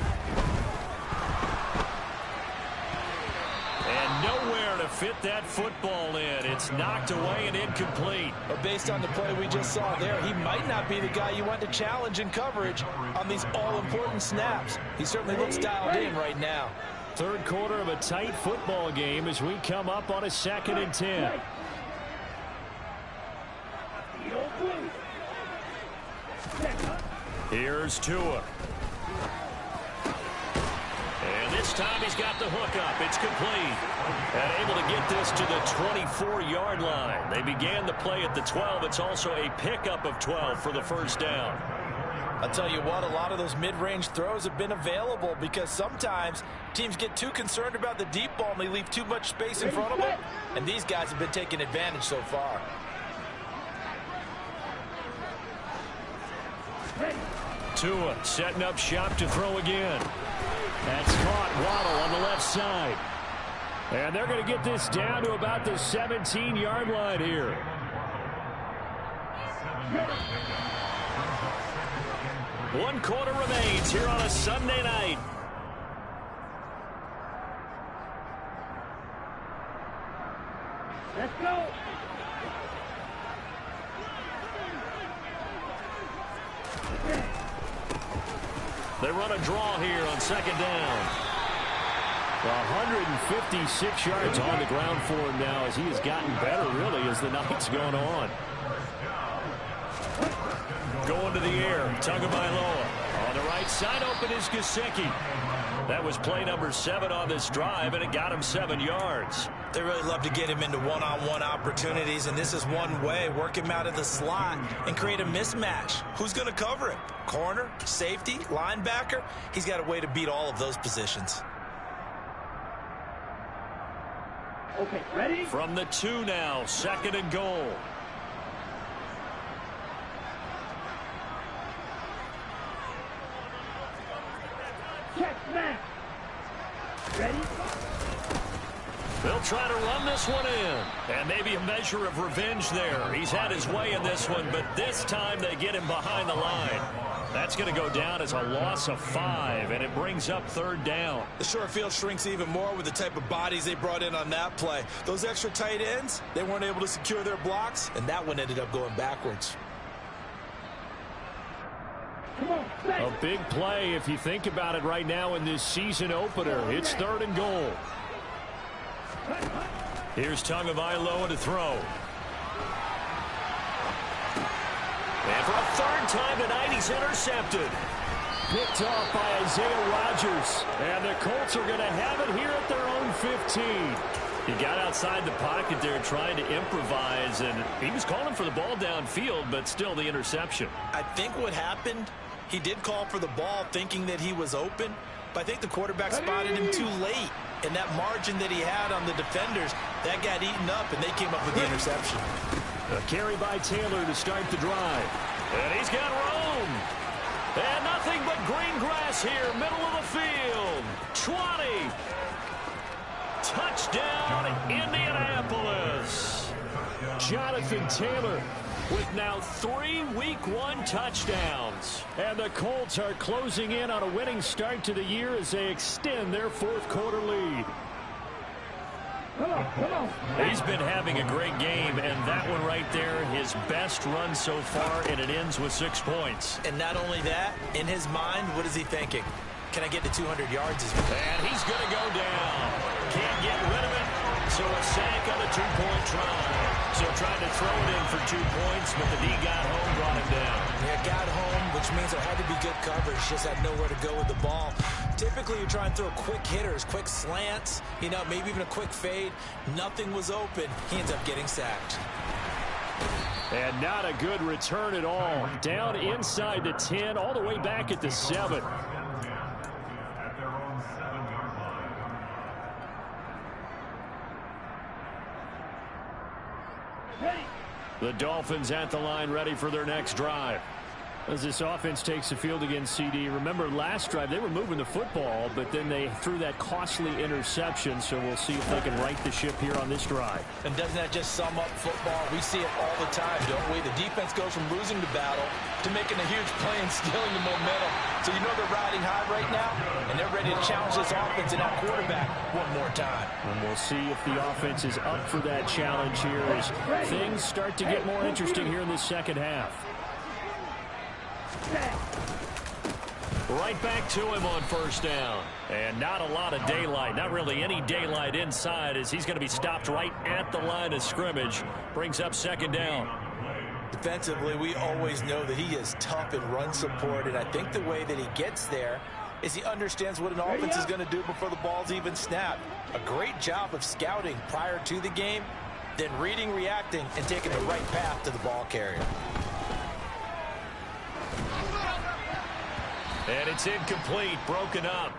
And nowhere to fit that football in. It's knocked away and incomplete. But based on the play we just saw there, he might not be the guy you want to challenge in coverage on these all-important snaps. He certainly looks dialed in right now. Third quarter of a tight football game as we come up on a 2nd and 10. Here's Tua. And this time he's got the hook up. It's complete. And able to get this to the 24-yard line. They began the play at the 12. It's also a pickup of 12 for the first down. I'll tell you what, a lot of those mid-range throws have been available because sometimes teams get too concerned about the deep ball and they leave too much space in front of them. And these guys have been taking advantage so far. Tua setting up shop to throw again. That's caught. Waddle on the left side. And they're going to get this down to about the 17-yard line here. One quarter remains here on a Sunday night. Let's go. They run a draw here on 2nd down. 156 yards on the ground for him now as he has gotten better, really, as the night's gone on. Going to the air, Tagovailoa. On the right side, open is Gesicki. That was play number 7 on this drive, and it got him 7 yards. They really love to get him into one-on-one opportunities, and this is one way. Work him out of the slot and create a mismatch. Who's going to cover him? Corner, safety, linebacker? He's got a way to beat all of those positions. Okay, ready? From the 2 now, 2nd and goal. Check, snap. Ready? They'll try to run this one in. And maybe a measure of revenge there. He's had his way in this one, but this time they get him behind the line. That's going to go down as a loss of 5, and it brings up 3rd down. The short field shrinks even more with the type of bodies they brought in on that play. Those extra tight ends, they weren't able to secure their blocks, and that one ended up going backwards. A big play if you think about it right now in this season opener. It's 3rd and goal. Here's Tagovailoa to throw. And for a 3rd time tonight, he's intercepted. Picked off by Isaiah Rodgers. And the Colts are going to have it here at their own 15. He got outside the pocket there trying to improvise, and he was calling for the ball downfield, but still the interception. I think what happened, he did call for the ball thinking that he was open, but I think the quarterback spotted him too late. And that margin that he had on the defenders, that got eaten up, and they came up with the interception. A carry by Taylor to start the drive. And he's got room. And nothing but green grass here, middle of the field. 20. Touchdown, Indianapolis. Jonathan Taylor with now 3 Week 1 touchdowns. And the Colts are closing in on a winning start to the year as they extend their 4th quarter lead. He's been having a great game, and that one right there, his best run so far, and it ends with 6 points. And not only that, in his mind, what is he thinking? Can I get to 200 yards? And he's going to go down. Can't get rid of it. So a sack on a 2-point try. So trying to throw it in for 2 points, but the D got home, brought him down. Yeah, got home, which means there had to be good coverage. Just had nowhere to go with the ball. Typically, you try and throw quick hitters, quick slants, you know, maybe even a quick fade. Nothing was open. He ends up getting sacked. And not a good return at all. Down inside the 10, all the way back at the 7. The Dolphins at the line, ready for their next drive. As this offense takes the field against CD, remember last drive they were moving the football, but then they threw that costly interception, so we'll see if they can right the ship here on this drive. And doesn't that just sum up football? We see it all the time, don't we? The defense goes from losing the battle to making a huge play and stealing the momentum. So you know they're riding high right now, and they're ready to challenge this offense and that quarterback one more time. And we'll see if the offense is up for that challenge here as things start to get more interesting here in the second half. Right back to him on 1st down. And not a lot of daylight, not really any daylight inside as he's going to be stopped right at the line of scrimmage. Brings up 2nd down. Defensively, we always know that he is tough in run support, and I think the way that he gets there is he understands what an offense is going to do before the ball's even snapped. A great job of scouting prior to the game, then reading, reacting, and taking the right path to the ball carrier. And it's incomplete, broken up.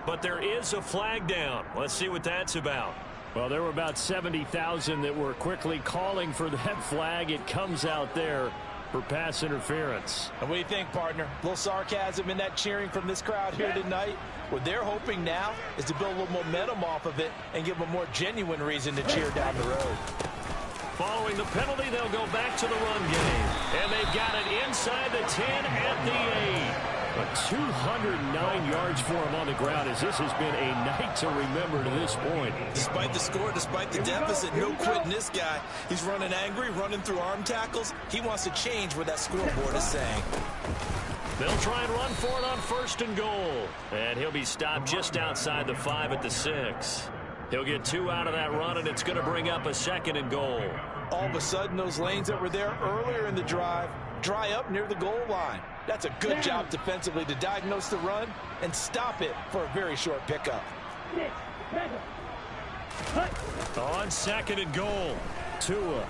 But there is a flag down. Let's see what that's about. Well, there were about 70,000 that were quickly calling for that flag. It comes out there for pass interference. And what do you think, partner? A little sarcasm in that cheering from this crowd here tonight. What they're hoping now is to build a little momentum off of it and give them a more genuine reason to cheer down the road. Following the penalty, they'll go back to the run game. And they've got it inside the 10 at the 8. But 209 yards for him on the ground as this has been a night to remember to this point. Despite the score, despite the deficit, no quitting this guy. He's running angry, running through arm tackles. He wants to change what that scoreboard is saying. They'll try and run for it on 1st and goal. And he'll be stopped just outside the 5 at the 6. He'll get 2 out of that run, and it's going to bring up a 2nd and goal. All of a sudden, those lanes that were there earlier in the drive dry up near the goal line. That's a good job defensively to diagnose the run and stop it for a very short pickup. On 2nd and goal, Tua.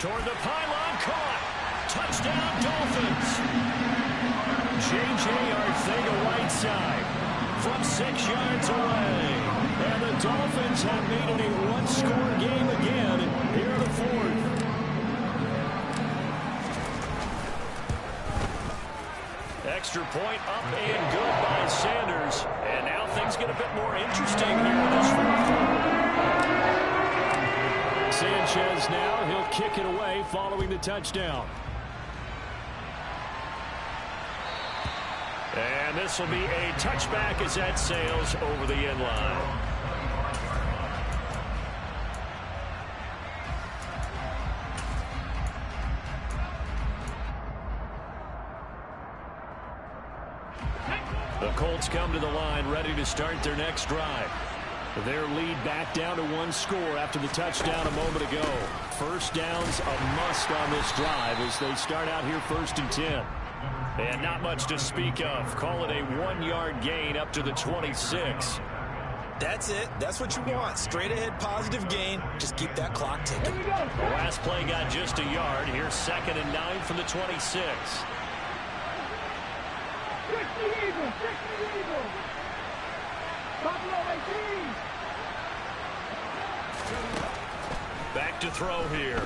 Toward the pylon, caught. Touchdown, Dolphins. J.J. Arcega-Whiteside from 6 yards away. And the Dolphins have made it a one-score game again here in the 4th. Extra point up and good by Sanders. And now things get a bit more interesting here in this 4th. Sanchez now, he'll kick it away following the touchdown. And this will be a touchback as that sails over the end line. The Colts come to the line ready to start their next drive. Their lead back down to 1 score after the touchdown a moment ago. First down's a must on this drive as they start out here 1st and 10. And not much to speak of. Call it a 1-yard gain up to the 26. That's it. That's what you want. Straight ahead positive gain. Just keep that clock ticking. The last play got just a yard. Here's 2nd and 9 from the 26. 60 Eagles, 60 Eagles. Buffalo 18. Back to throw here.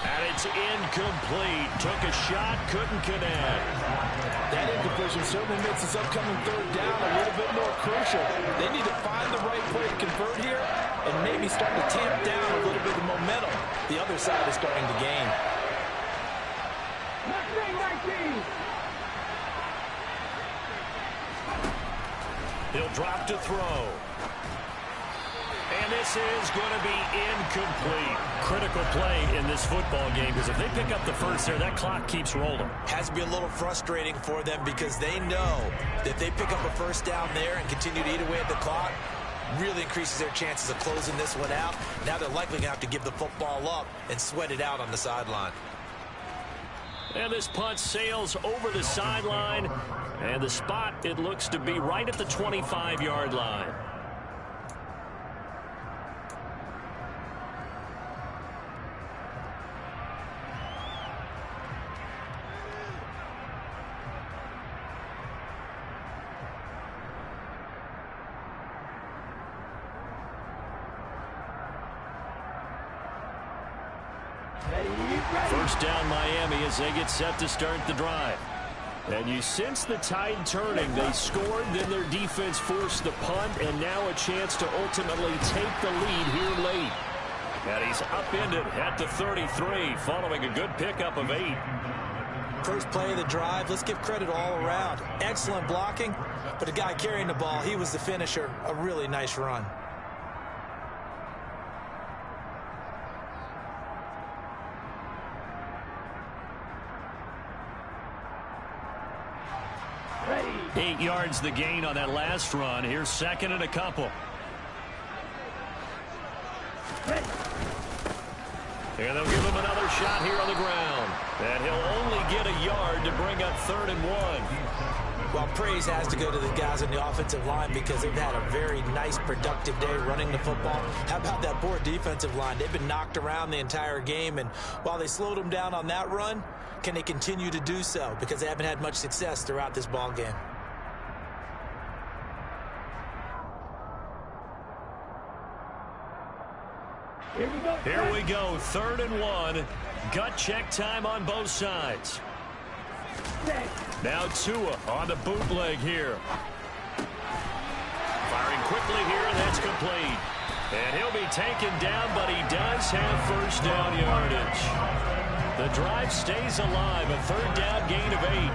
And it's incomplete. Took a shot, couldn't connect. That incompletion certainly makes this upcoming 3rd down a little bit more crucial. They need to find the right play to convert here and maybe start to tamp down a little bit of momentum. The other side is starting to gain. He'll drop to throw. And this is going to be incomplete. Critical play in this football game because if they pick up the first there, that clock keeps rolling. Has to be a little frustrating for them because they know that if they pick up a first down there and continue to eat away at the clock, really increases their chances of closing this one out. Now they're likely going to have to give the football up and sweat it out on the sideline. And this punt sails over the sideline. And the spot, it looks to be right at the 25-yard line. First down Miami as they get set to start the drive. And you sense the tide turning. They scored, then their defense forced the punt, and now a chance to ultimately take the lead here late. And he's upended at the 33 following a good pickup of 8. First play of the drive, let's give credit all around. Excellent blocking, but the guy carrying the ball, he was the finisher. A really nice run. Ready. 8 yards the gain on that last run. Here's 2nd and a couple. Ready. And they'll give him another shot here on the ground. And he'll only get a yard to bring up 3rd and 1. Well, praise has to go to the guys on the offensive line because they've had a very nice, productive day running the football. How about that poor defensive line? They've been knocked around the entire game, and while they slowed them down on that run, can they continue to do so? Because they haven't had much success throughout this ball game. Here we go, 3rd and 1. Gut check time on both sides. Now Tua on the bootleg here. Firing quickly here, and that's complete. And he'll be taken down, but he does have first down yardage. The drive stays alive, a 3rd down gain of 8.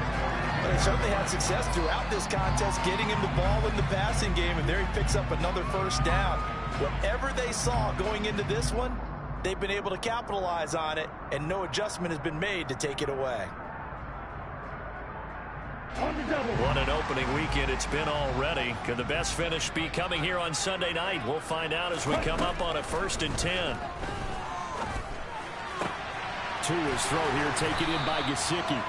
But they certainly had success throughout this contest, getting him the ball in the passing game, and there he picks up another first down. Whatever they saw going into this one, they've been able to capitalize on it, and no adjustment has been made to take it away. What an opening weekend it's been already. Could the best finish be coming here on Sunday night? We'll find out as we come up on a 1st and 10. to his throw here, taken in by Gesicki.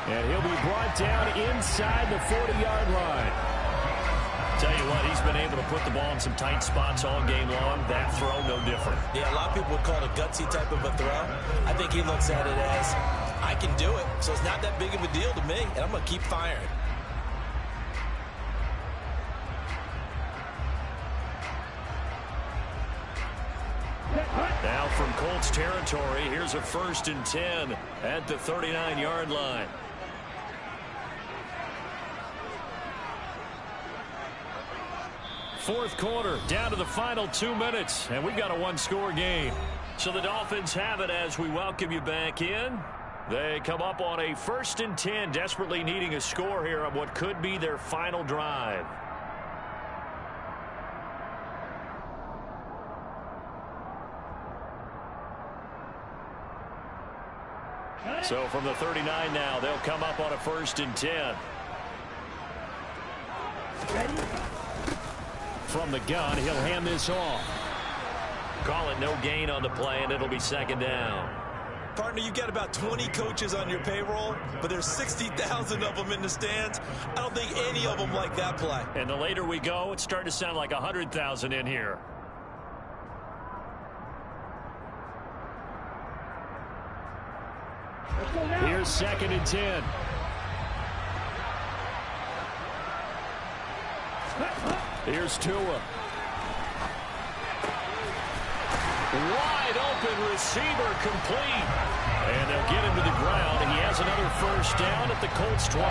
And he'll be brought down inside the 40-yard line. Tell you what, he's been able to put the ball in some tight spots all game long. That throw, no different. Yeah, a lot of people would call it a gutsy type of a throw. I think he looks at it as, I can do it, so it's not that big of a deal to me, and I'm going to keep firing. Now from Colts territory, here's a 1st and 10 at the 39-yard line. Fourth quarter, down to the final 2 minutes, and we've got a one-score game. So the Dolphins have it as we welcome you back in. They come up on a 1st and 10, desperately needing a score here on what could be their final drive. So from the 39 now, they'll come up on a 1st and 10. From the gun, he'll hand this off. Call it no gain on the play, and it'll be 2nd down. Partner, you've got about 20 coaches on your payroll, but there's 60,000 of them in the stands. I don't think any of them like that play. And the later we go, it's starting to sound like 100,000 in here. Here's 2nd and 10. Here's Tua. Wide open receiver, complete. And they'll get him to the ground. He has another 1st down at the Colts 21.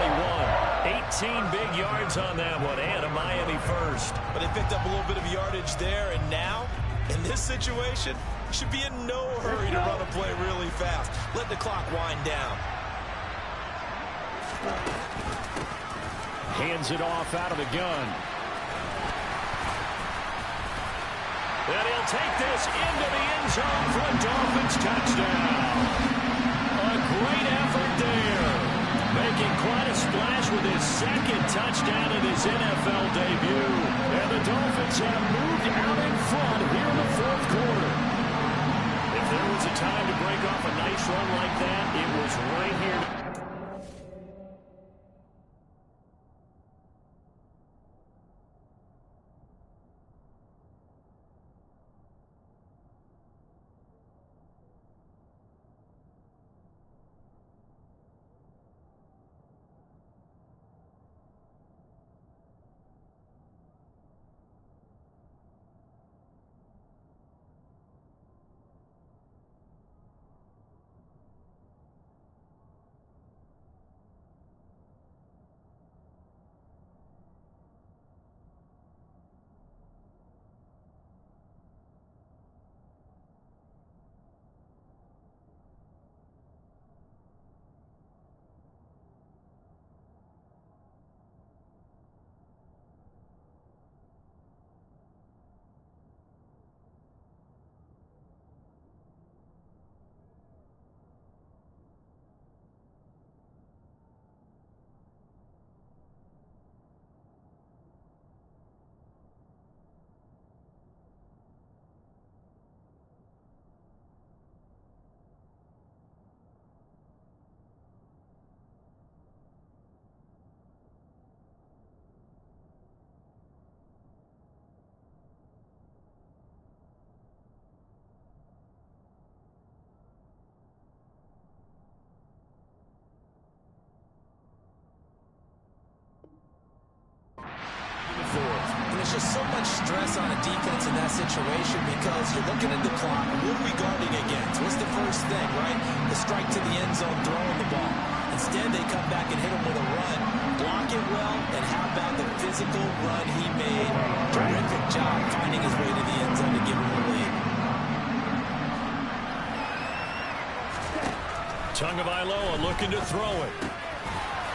18 big yards on that one, and a Miami 1st. But they picked up a little bit of yardage there, and now, in this situation, should be in no hurry to run a play really fast. Let the clock wind down. Hands it off out of the gun. And he'll take this into the end zone for a Dolphins touchdown. A great effort there. Making quite a splash with his 2nd touchdown in his NFL debut. And the Dolphins have moved out in front here in the 4th quarter. If there was a time to break off a nice run like that, it was right here. There's just so much stress on a defense in that situation because you're looking at the clock. What are we guarding against? What's the first thing, right? The strike to the end zone, throwing the ball. Instead, they come back and hit him with a run, block it well, and how about the physical run he made? Terrific job finding his way to the end zone to give him the lead. Tagovailoa looking to throw it.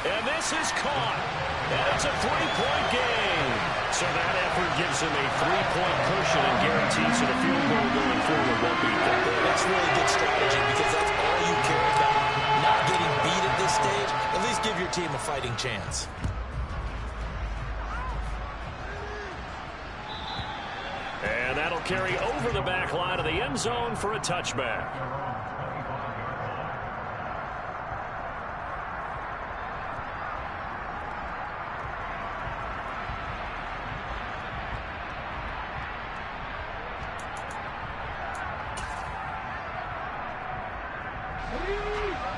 And this is caught. And it's a 3-point game. So that effort gives him a 3-point cushion and guarantees that a field goal going forward won't beat them. That's really good strategy because that's all you care about. Not getting beat at this stage. At least give your team a fighting chance. And that'll carry over the back line of the end zone for a touchback.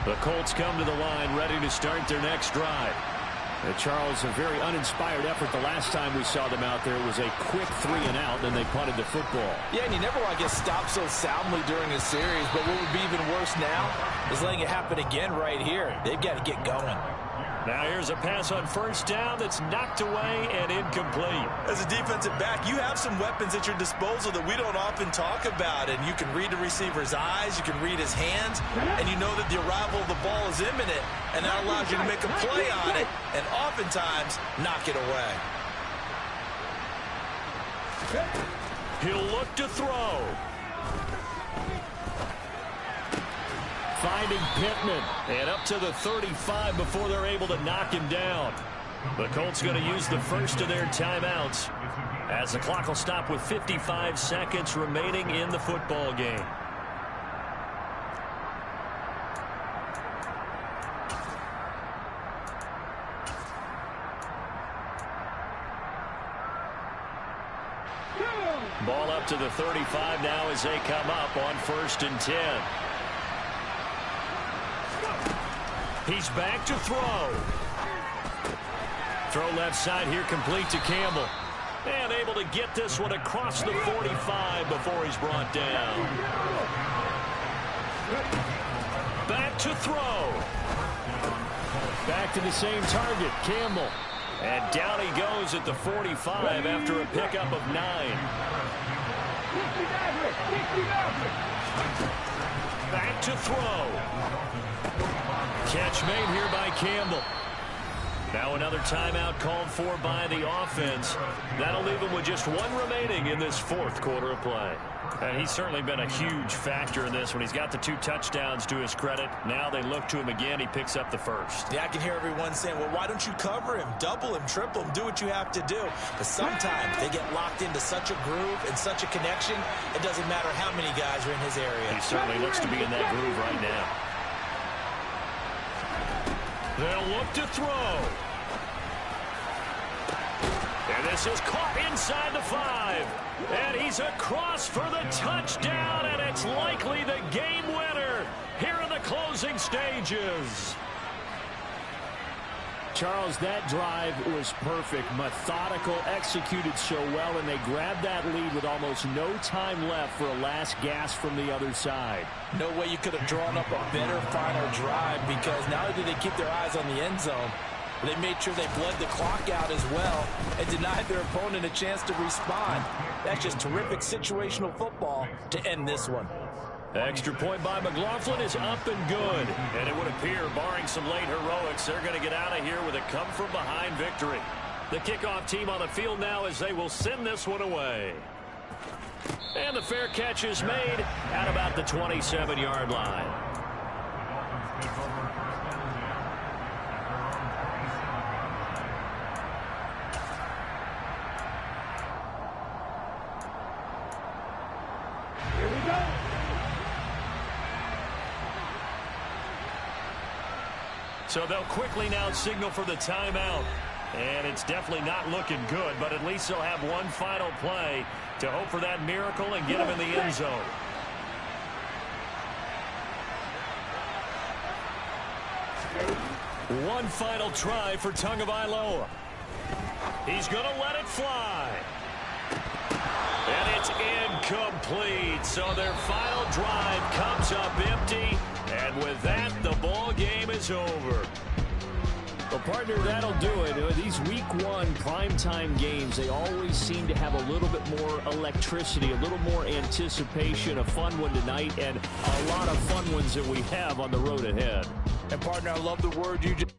The Colts come to the line ready to start their next drive. Charles, a very uninspired effort the last time we saw them out there. It was a quick 3-and-out, then they punted the football. Yeah, and you never want to get stopped so soundly during a series, but what would be even worse now is letting it happen again right here. They've got to get going. Now here's a pass on first down that's knocked away and incomplete. As a defensive back, you have some weapons at your disposal that we don't often talk about, and you can read the receiver's eyes, you can read his hands, and you know that the arrival of the ball is imminent, and that allows you to make a play on it and oftentimes knock it away. He'll look to throw. Finding Pittman, and up to the 35 before they're able to knock him down. The Colts going to use the first of their timeouts as the clock will stop with 55 seconds remaining in the football game. Ball up to the 35 now as they come up on 1st and 10. He's back to throw. Throw left side here, complete to Campbell. And able to get this one across the 45 before he's brought down. Back to throw. Back to the same target, Campbell. And down he goes at the 45 after a pickup of 9. Back to throw. Catch made here by Campbell. Now another timeout called for by the offense. That'll leave him with just one remaining in this 4th quarter of play. And he's certainly been a huge factor in this when he's got the 2 touchdowns to his credit. Now they look to him again. He picks up the first. Yeah, I can hear everyone saying, well, why don't you cover him, double him, triple him, do what you have to do. But sometimes they get locked into such a groove and such a connection, it doesn't matter how many guys are in his area. He certainly looks to be in that groove right now. They'll look to throw. And this is caught inside the 5. And he's across for the touchdown, and it's likely the game winner here in the closing stages. Charles, that drive was perfect, methodical, executed so well, and they grabbed that lead with almost no time left for a last gasp from the other side. No way you could have drawn up a better final drive, because not only did they keep their eyes on the end zone, they made sure they bled the clock out as well and denied their opponent a chance to respond. That's just terrific situational football to end this one. Extra point by McLaughlin is up and good. And it would appear, barring some late heroics, they're going to get out of here with a come-from-behind victory. The kickoff team on the field now as they will send this one away. And the fair catch is made at about the 27-yard line. Here we go. So they'll quickly now signal for the timeout. And it's definitely not looking good, but at least they'll have one final play to hope for that miracle and get him in the end zone. One final try for Tagovailoa. He's going to let it fly. And it's incomplete. So their final drive comes up empty. And with that, the ball game is over. Well, partner, that'll do it. These Week 1 primetime games, they always seem to have a little bit more electricity, a little more anticipation. A fun one tonight, and a lot of fun ones that we have on the road ahead. And, partner, I love the word you just